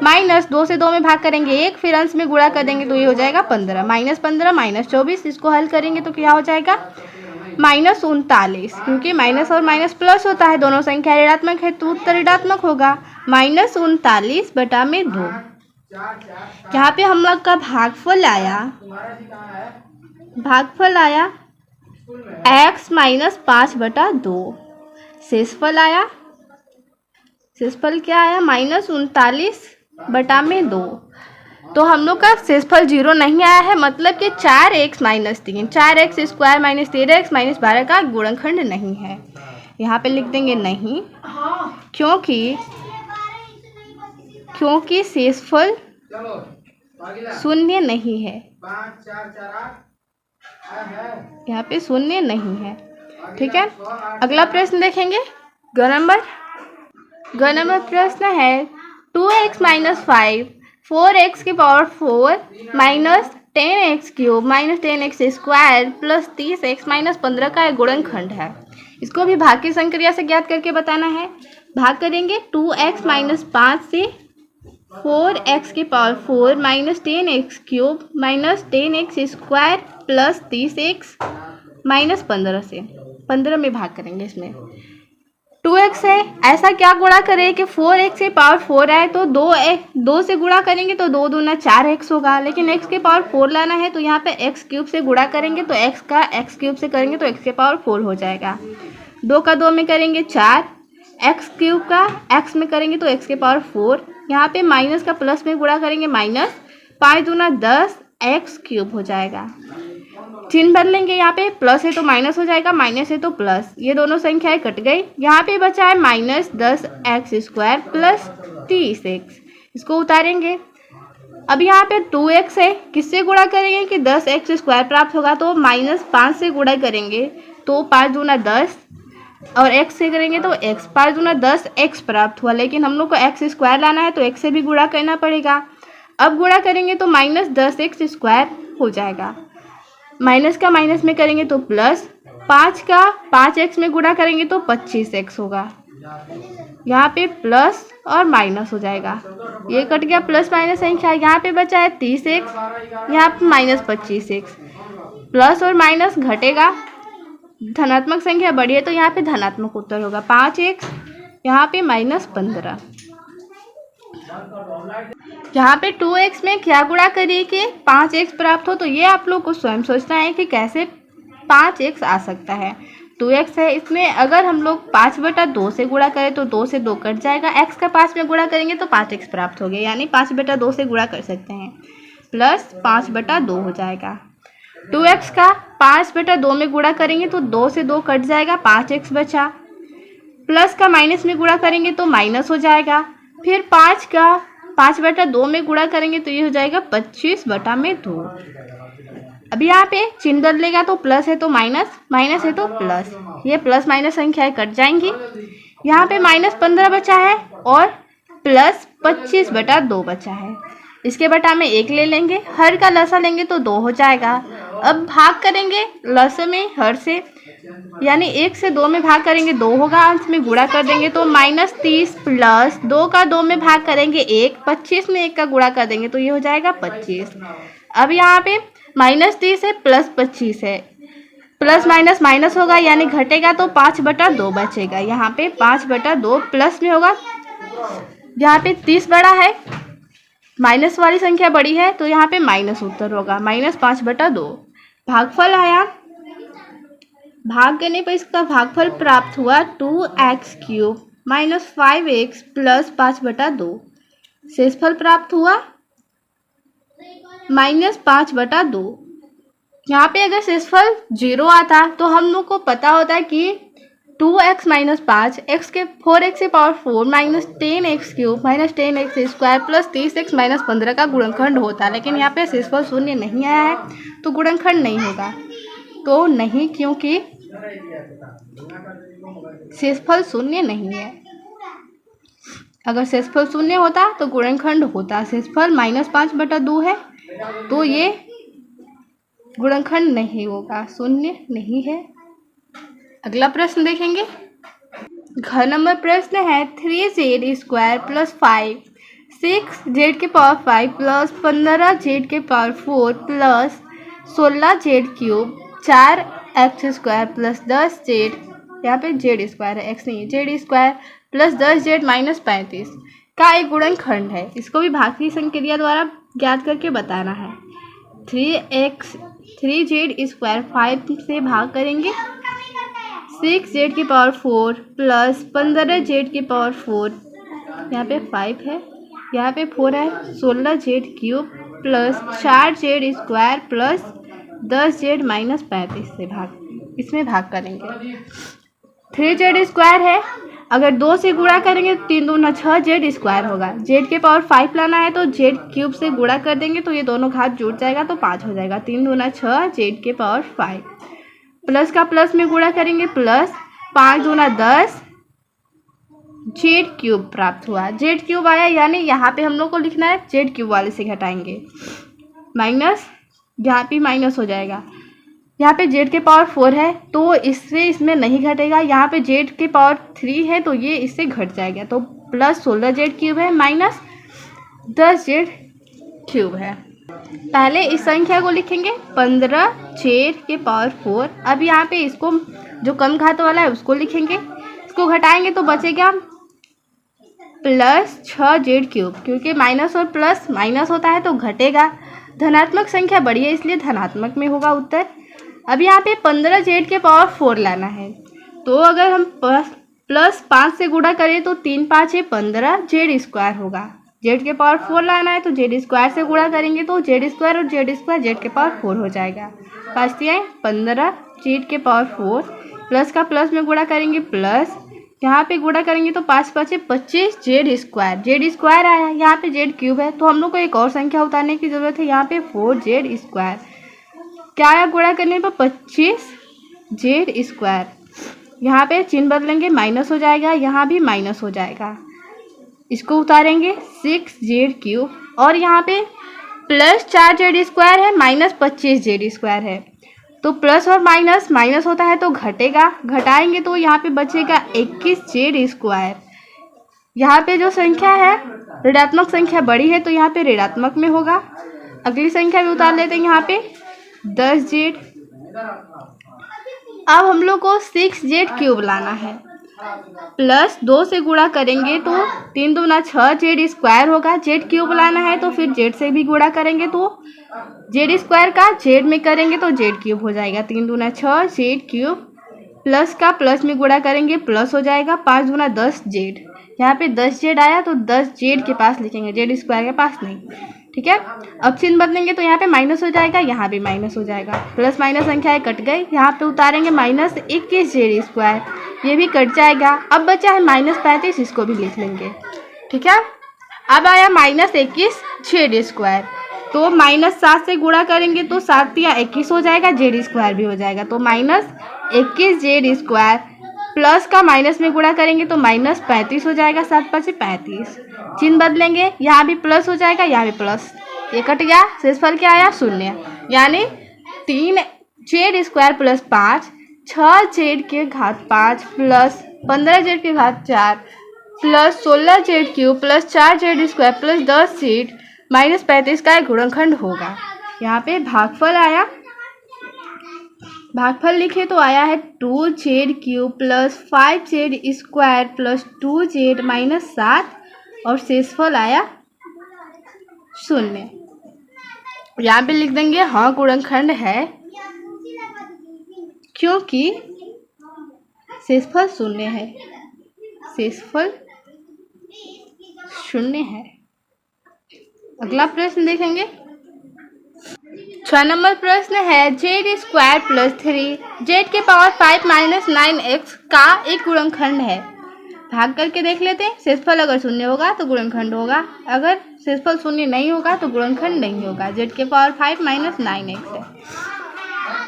[SPEAKER 1] -2 से 2 में भाग करेंगे 1, फिर अंश में गुणा कर देंगे तो ये हो जाएगा 15, -15 -24। इसको हल करेंगे तो क्या हो जाएगा -39, क्योंकि माइनस और माइनस प्लस होता है, दोनों संख्या ऋणात्मक है तो उत्तर ऋणात्मक होगा, -39/2। यहाँ पे हम लोग का भागफल आया x - 5/2। शेषफल क्या आया -39/2। तो हम लोग का शेषफल 0 नहीं आया है, मतलब कि 4x - 3, 4x स्क्वायर - 13x - 12 का गुणनखंड नहीं है। यहाँ पे लिख देंगे नहीं, क्योंकि शेषफल 0 नहीं है, यहाँ पे 0 नहीं है। ठीक है, अगला प्रश्न देखेंगे। ग नंबर प्रश्न है 2x - 5 4x की power 4 -10x cube -10x square plus 30x - 15 का गुणनखंड है। इसको भी भाग की संक्रिया से ज्ञात करके बताना है। भाग करेंगे 2x - 5 से 4x की power 4 -10x cube -10x square plus 30x - 15 से 15 में भाग करेंगे। इसमें 2x है, ऐसा क्या गुणा करें कि 4x की पावर 4 आए तो 2 से गुणा करेंगे तो 2 दूना 4x होगा। लेकिन x की पावर 4 लाना है तो यहाँ पे x क्यूब से गुणा करेंगे तो x का x क्यूब से करेंगे तो x की पावर 4 हो जाएगा। 2 का 2 में करेंगे 4, x क्यूब का x में करेंगे तो x की पावर 4। यहाँ पे माइनस का प्लस में गुणा करेंगे माइनस, 5 दूना 10 x क्यूब हो जाएगा। चिन्ह बदलेंगे, यहाँ पे प्लस है तो माइनस हो जाएगा, माइनस है तो प्लस, ये दोनों संख्याएं कट गई। यहाँ पे बचा है -10x स्क्वायर प्लस 30x। इसको उतारेंगे। अब यहाँ पे 2x है, किससे गुणा करेंगे कि 10x स्क्वायर प्राप्त होगा, तो -5 से गुणा करेंगे तो 5 दूना 10 और x से करेंगे तो x, 5 दूना 10x प्राप्त हुआ। लेकिन हम लोग को x स्क्वायर लाना है तो x से भी गुणा करना पड़ेगा। अब गुणा करेंगे तो -10x स्क्वायर हो जाएगा, माइनस का माइनस में करेंगे तो प्लस, 5 का 5x में गुणा करेंगे तो 25x होगा। यहाँ पे प्लस और माइनस हो जाएगा, ये कट गया प्लस माइनस संख्या। यहाँ पे बचा है 30x, यहाँ पे -25x। प्लस और माइनस घटेगा, धनात्मक संख्या बढ़ी है तो यहाँ पे धनात्मक उत्तर होगा 5x, यहाँ पे -15। यहाँ पे 2x में क्या गुणा करिए कि 5x प्राप्त हो, तो ये आप लोग को स्वयं सोचना है कि कैसे 5x आ सकता है। 2x है, इसमें अगर हम लोग 5/2 से गुणा करें तो 2 से 2 कट जाएगा, x का 5 में गुणा करेंगे तो 5x प्राप्त हो गया, यानी 5/2 से गुणा कर सकते हैं, प्लस 5/2 हो जाएगा। 2x का 5/2 में गुणा करेंगे तो 2 से 2 कट जाएगा, 5x बचा, प्लस का माइनस में गुणा करेंगे तो माइनस हो जाएगा। फिर 5 का 5/2 में गुणा करेंगे तो ये हो जाएगा 25/2। अभी यहाँ पे चिन्ह बदलेगा तो प्लस है तो माइनस, माइनस है तो प्लस, ये प्लस माइनस संख्याएं कट जाएंगी। यहाँ पे -15 बचा है और प्लस 25/2 बचा है। इसके बटा में 1 ले लेंगे, हर का लसा लेंगे तो 2 हो जाएगा। अब भाग करेंगे लस में हर से, यानी 1 से 2 में भाग करेंगे 2 होगा, अंश में गुणा कर देंगे तो -30 प्लस 2 का 2 में भाग करेंगे 1, 25 में 1 का गुणा कर देंगे तो ये हो जाएगा 25। अब यहाँ पे -30 है प्लस 25 है, प्लस माइनस माइनस होगा यानी घटेगा तो 5/2 बचेगा। यहाँ पे 5/2 प्लस में होगा, यहाँ पे 30 बड़ा है, माइनस वाली संख्या बड़ी है तो यहाँ पे माइनस उत्तर होगा, -5/2। भागफल आया, भाग करने पर इसका भागफल प्राप्त हुआ 2x³ - 5x + 5/2। शेषफल प्राप्त हुआ -5/2। यहाँ पे अगर शेषफल 0 आता तो हम लोग को पता होता है कि 2x - 5 x के 4x की पावर 4 - 10x³ - 10x² + 30x - 15 का गुणनखंड होता है, लेकिन यहाँ पे शेषफल शून्य नहीं आया है तो गुणनखंड नहीं होगा। तो नहीं, क्योंकि शेषफल शून्य नहीं है। अगर शेषफल शून्य होता तो गुणनखंड होता, शेषफल -5/2 है तो ये गुणनखंड नहीं होगा, शून्य नहीं है। अगला प्रश्न देखेंगे। घ नंबर प्रश्न है 3z² + 5 6z⁴ + 15z⁴ + 16z³ 4x² + 10z, यहाँ पे z² है, x नहीं है, z² + 10z - 35 का एक गुणनखंड है। इसको भी भागफल संक्रिया द्वारा ज्ञात करके बताना है। 3z² 5 से भाग करेंगे, 6z⁴ + 15z⁴, यहाँ पे 5 है, यहाँ पे 4 है, 16z³ + 4z² + 10z - 35 से इसमें भाग करेंगे। 3z² है, अगर 2 से गुणा करेंगे तो 3 दूना 6 z² होगा। z⁴ लाना है तो z³ से गुणा कर देंगे तो ये दोनों घात जुड़ जाएगा तो 5 हो जाएगा। 3 दूना 6 z⁴, प्लस का प्लस में गुणा करेंगे प्लस 5 दूना 10 z³ प्राप्त हुआ। z³ आया, यानी यहाँ पे हम लोग को लिखना है z³ वाले से घटाएंगे, माइनस, यहाँ पे माइनस हो जाएगा। यहाँ पे z⁴ है तो इससे इसमें नहीं घटेगा, यहाँ पे z⁴ है तो ये इससे घट जाएगा तो प्लस 16z³ है माइनस 10z³ है। पहले इस संख्या को लिखेंगे 15z⁴। अब यहाँ पे इसको जो कम घात वाला है उसको लिखेंगे, इसको घटाएंगे तो बचेगा प्लस 6z³, क्योंकि माइनस और प्लस माइनस होता है तो घटेगा। धनात्मक संख्या बड़ी है इसलिए धनात्मक में होगा उत्तर। अब यहाँ पे 15z⁴ लाना है तो अगर हम प्लस 5 से गुणा करें तो 3 × 5 = 15z² होगा। z⁴ लाना है तो z² से गुणा करेंगे तो z² और z² हो जाएगा। 5 × 15z⁴, प्लस का प्लस में गुणा करेंगे प्लस, यहाँ पे गुणा करेंगे तो 5 × 5 = 25z², z² आया, यहाँ पे z³ है तो हम लोग को एक और संख्या उतारने की जरूरत है, यहाँ पे 4z²। क्या आया गुणा करने पर 25z², यहाँ पे चिन्ह बदलेंगे माइनस हो जाएगा, यहाँ भी माइनस हो जाएगा। इसको उतारेंगे 6z³ और यहाँ पे प्लस 4z² है माइनस 25z² है तो प्लस और माइनस माइनस होता है तो घटेगा, घटाएंगे तो यहाँ पे बचेगा 21z²। यहाँ पे जो संख्या है ऋणात्मक संख्या बड़ी है तो यहाँ पे ऋणात्मक में होगा। अगली संख्या भी उतार लेते हैं, यहाँ पे 10z। अब हम लोग को 6z³ लाना है, प्लस 2 से गुणा करेंगे तो 3 दूना 6z² होगा। z³ लाना है तो फिर z से भी गुणा करेंगे तो z² का z में करेंगे तो z³ हो जाएगा। 3 दूना 6 z³, प्लस का प्लस में गुणा करेंगे प्लस हो जाएगा। 5 दूना 10z, यहाँ पे 10z आया तो 10z के पास लिखेंगे, z² के पास नहीं, ठीक है। अब चिन्ह बदलेंगे तो यहाँ पे माइनस हो जाएगा, यहाँ भी माइनस हो जाएगा, प्लस माइनस संख्याएं कट गई। यहाँ पे उतारेंगे माइनस 21z², ये भी कट जाएगा। अब बचा है -35, इसको भी लिख लेंगे, ठीक है। अब आया -21z², तो -7 से गुणा करेंगे तो 7 या 21 हो जाएगा, जेड स्क्वायर भी हो जाएगा। तो -21 जेड स्क्वायर प्लस का माइनस में गुणा करेंगे तो -35 हो जाएगा, 7 5 35। चिन्ह बदलेंगे, यहाँ भी प्लस हो जाएगा, यहाँ भी प्लस, ये कट गया, शेषफल क्या आया 0। यानी 3 जेड स्क्वायर प्लस 5, 6 जेड के घात 5 प्लस 15 जेड के घात 4 plus 16 Z cube plus 4 Z square plus 10 Z -35 का गुणनखंड होगा। यहाँ पे भागफल आया, भागफल लिखे तो आया है 2 Z cube plus 5 Z square plus 2 Z -7 और शेषफल आया 0। यहाँ पे लिख देंगे हाँ गुणनखंड है, क्योंकि शेषफल 0 है, शेषफल 0 है। अगला प्रश्न देखेंगे। 6 नंबर प्रश्न है जेड स्क्वायर प्लस 3 जेड के पावर 5 -9x का एक गुणनखंड है। भाग करके देख लेते हैं। शेषफल अगर 0 होगा तो गुणनखंड होगा, अगर शेषफल 0 नहीं होगा तो गुणनखंड नहीं होगा। जेड के पावर 5 -9x है।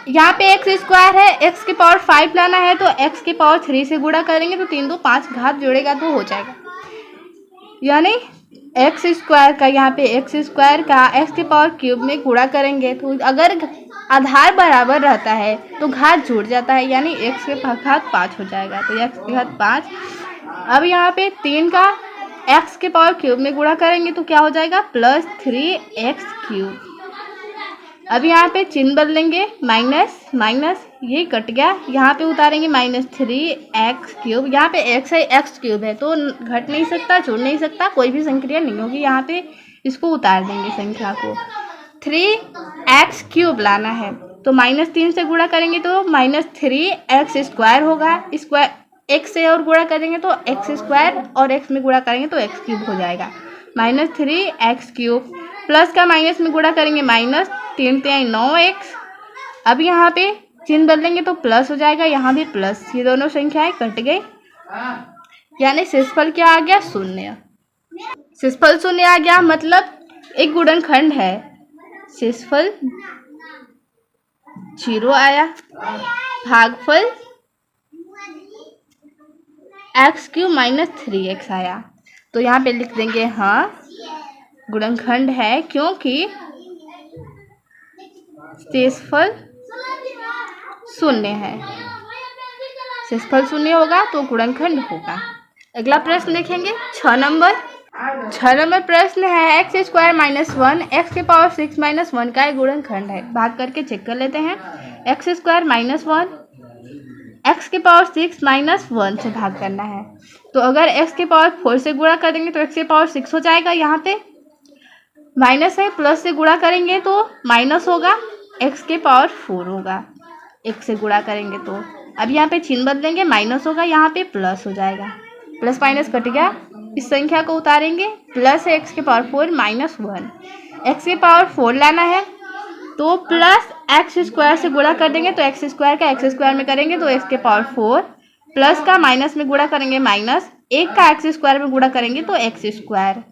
[SPEAKER 1] यहाँ पे एक्स स्क्वायर है, एक्स के पावर 5 लाना है तो एक्स के पावर 3 से गुणा करेंगे तो 3 2 5 घात जोड़ेगा तो हो जाएगा। यानी एक्स स्क्वायर का यहाँ पे एक्स स्क्वायर का एक्स के पावर क्यूब में गुणा करेंगे तो अगर आधार बराबर रहता है तो घात जुड़ जाता है, यानी एक्स के घात 5 हो जाएगा। तो एक्स के घात 5। अब यहाँ पे 3 का एक्स के पावर क्यूब में गुणा करेंगे तो क्या हो जाएगा +3x³। अब यहाँ पे चिन्ह बदलेंगे, माइनस माइनस ये कट गया, यहाँ पे उतारेंगे -3x³। यहाँ पे x है, x³ है तो घट नहीं सकता, जुड़ नहीं सकता, कोई भी संक्रिया नहीं होगी। यहाँ पे इसको उतार देंगे संख्या को, 3x³ लाना है तो -3 से गुणा करेंगे तो -3x² होगा। स्क्वायर x से और गुणा करेंगे तो x² और x में गुणा करेंगे तो x³ हो जाएगा, -3x³ प्लस का माइनस में गुणा करेंगे -3 × 9x। अब यहाँ पे चिन्ह बदलेंगे तो प्लस हो जाएगा, यहाँ भी प्लस, ये दोनों संख्याएं कट गई, यानी शेषफल क्या आ गया 0। शेषफल 0 आ गया, मतलब एक गुणनखंड है। शेषफल 0 आया, भागफल x³ -3x आया। तो यहाँ पे लिख देंगे हाँ गुणनखंड है, क्योंकि शेषफल 0 है। शेषफल 0 होगा तो गुणनखंड होगा। अगला प्रश्न देखेंगे। 6 नंबर प्रश्न है x² -1 x के पावर 6 -1 का एक गुणनखंड है। भाग करके चेक कर लेते हैं। x² -1 x के पावर 6 -1 से भाग करना है तो अगर x के पावर 4 से गुणा करेंगे तो x के पावर 6 हो जाएगा। यहाँ पे माइनस है, प्लस से गुणा करेंगे तो माइनस होगा, x के पावर 4 होगा, x से गुणा करेंगे तो। अब यहाँ पे चिन्ह बदलेंगे, माइनस होगा, यहाँ पे प्लस हो जाएगा, प्लस माइनस कट गया। इस संख्या को उतारेंगे, प्लस है x के पावर 4 -1, x के पावर 4 लाना है तो प्लस x² से गुणा कर देंगे तो x² का x² में करेंगे तो x के पावर 4 प्लस का माइनस में गुणा करेंगे माइनस, 1 का x² में गुणा करेंगे तो x²।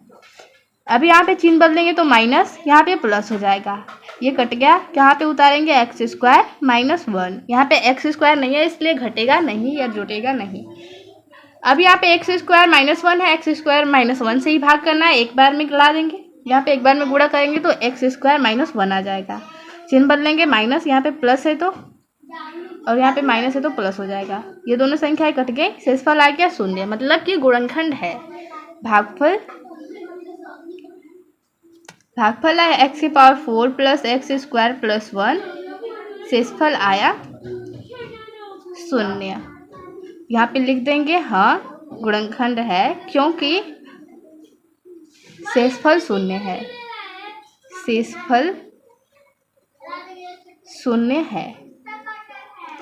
[SPEAKER 1] अब यहाँ पे चिन्ह बदलेंगे तो माइनस, यहाँ पे प्लस हो जाएगा, ये कट गया। यहाँ पे उतारेंगे x² -1, यहाँ पे x² नहीं है इसलिए घटेगा नहीं या जुटेगा नहीं। अब यहाँ पे x² -1 है, x² -1 से ही भाग करना है, एक बार में ला देंगे। यहाँ पे एक बार में गुणा करेंगे तो x² -1 आ जाएगा। चिन्ह बदलेंगे, माइनस, यहाँ पे प्लस है तो, और यहाँ पे माइनस है तो प्लस हो जाएगा। ये दोनों संख्याएं कट गई, शेषफल आ गया 0, मतलब कि गुणनखंड है। भागफल है x के पावर 4 प्लस x² प्लस 1, शेषफल आया 0। यहाँ पे लिख देंगे हाँ गुणनखंड है, क्योंकि शेषफल 0 है, शेषफल 0 है।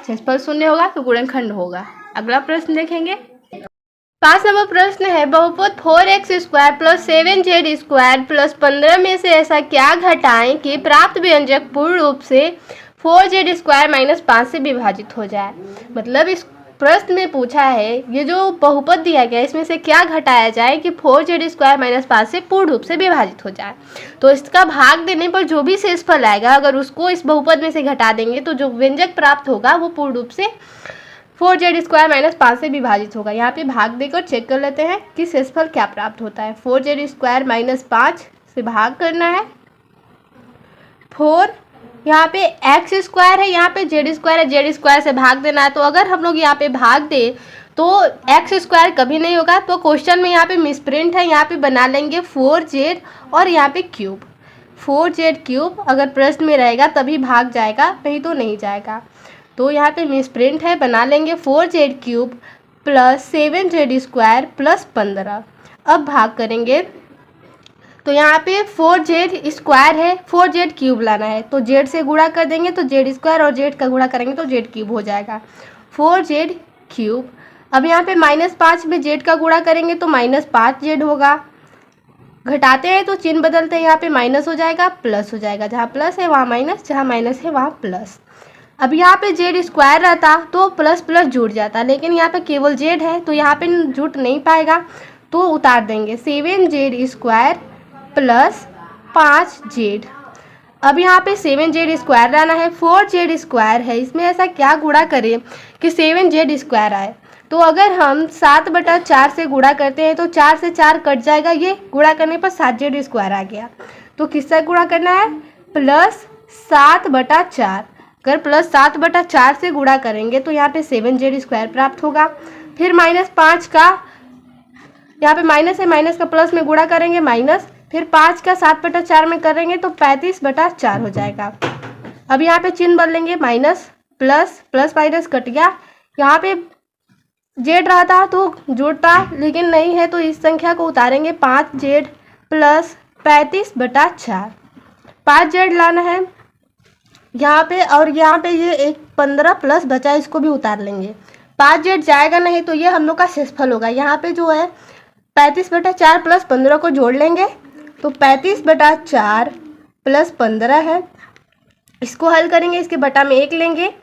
[SPEAKER 1] शेषफल 0 होगा तो गुणनखंड होगा। अगला प्रश्न देखेंगे। 5 नंबर प्रश्न है बहुपद 4x² प्लस 7z² प्लस 15 में से ऐसा क्या घटाएं कि प्राप्त व्यंजक पूर्ण रूप से 4z² -5 से विभाजित हो जाए। मतलब इस प्रश्न में पूछा है ये जो बहुपद दिया गया इसमें से क्या घटाया जाए कि 4z² - 5 से पूर्ण रूप से विभाजित हो जाए। तो इसका भाग देने पर जो भी शेषफल आएगा अगर उसको इस बहुपद में से घटा देंगे तो जो व्यंजक प्राप्त होगा वो पूर्ण रूप से 4z² - 5 से विभाजित होगा। यहाँ पे भाग देकर चेक कर लेते हैं कि शेषफल क्या प्राप्त होता है। 4z² - 5 से भाग करना है। 4 यहाँ पे x² है, यहाँ पे z² है, z² से भाग देना है। तो अगर हम लोग यहाँ पे भाग दे तो x² कभी नहीं होगा। तो क्वेश्चन में यहाँ पे मिसप्रिंट है, यहाँ पे बना लेंगे 4z और यहाँ पे क्यूब 4z³ अगर प्रश्न में रहेगा तभी भाग जाएगा, नहीं तो नहीं जाएगा। तो यहाँ पे मिसप्रिंट है, बना लेंगे 4z³ + 7z² + 15। अब भाग करेंगे तो यहाँ पे 4z² है, 4z³ लाना है तो z से गुणा कर देंगे तो z² और z का गुणा करेंगे तो z³ हो जाएगा 4z³। अब यहाँ पे -5 में z का गुणा करेंगे तो -5z होगा। घटाते हैं तो चिन्ह बदलते हैं, यहाँ पे माइनस हो जाएगा प्लस हो जाएगा, जहाँ प्लस है वहाँ माइनस, जहाँ माइनस है वहाँ प्लस। अब यहाँ पे z² रहता तो प्लस प्लस जुड़ जाता, लेकिन यहाँ पे केवल z है तो यहाँ पे जुट नहीं पाएगा तो उतार देंगे 7z² + 5z। अब यहाँ पे 7z² लाना है, 4z² है, इसमें ऐसा क्या गुणा करें कि 7z² आए। तो अगर हम 7/4 से गुणा करते हैं तो 4 से 4 कट जाएगा, ये गुणा करने पर 7z² आ गया। तो किससे गुणा करना है +7/4। अगर +7/4 से गुणा करेंगे तो यहाँ पे 7z² प्राप्त होगा। फिर -5 का, यहाँ पे माइनस है, माइनस का प्लस में गुणा करेंगे माइनस, फिर 5 का 7/4 में करेंगे तो 35/4 हो जाएगा। अब यहाँ पे चिन्ह बदलेंगे, minus plus, plus minus cut गया। यहाँ पे z रहा था तो जुड़ता, लेकिन नहीं है तो इस संख्या को उतारेंगे 5z + 35/4। 5z लाना है यहाँ पे, और यहाँ पे ये एक 15 प्लस बचा, इसको भी उतार लेंगे। 5z जाएगा नहीं तो ये हम लोग का शेषफल होगा। यहाँ पे जो है 35/4 + 15 को जोड़ लेंगे तो 35/4 + 15 है। इसको हल करेंगे, इसके बटा में 1 लेंगे,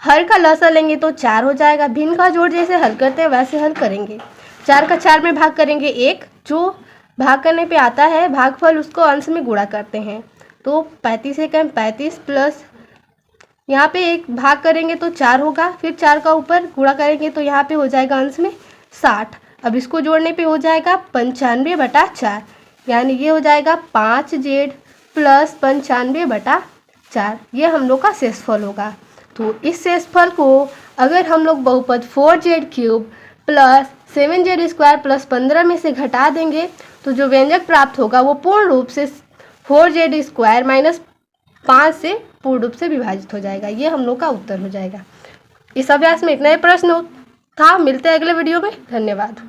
[SPEAKER 1] हर का लसा लेंगे तो 4 हो जाएगा। भिन्न का जोड़ जैसे हल करते हैं वैसे हल करेंगे। 4 का 4 में भाग करेंगे 1, जो भाग करने पे आता है भागफल उसको अंश में गुणा करते हैं। तो 35 से कम 35 प्लस यहाँ पे 1 भाग करेंगे तो 4 होगा, फिर 4 का ऊपर गुणा करेंगे तो यहाँ पे हो जाएगा अंश में 60। अब इसको जोड़ने पे हो जाएगा 95/4, यानी ये हो जाएगा 5z + 95/4। ये हम लोग का शेषफल होगा। तो इस शेषफल को अगर हम लोग बहुपद 4z³ + 7z² + 15 में से घटा देंगे तो जो व्यंजक प्राप्त होगा वो पूर्ण रूप से 4z² - 5 से पूर्ण रूप से विभाजित हो जाएगा। ये हम लोग का उत्तर हो जाएगा। इस अभ्यास में इतना ही प्रश्न था। मिलते हैं अगले वीडियो में। धन्यवाद।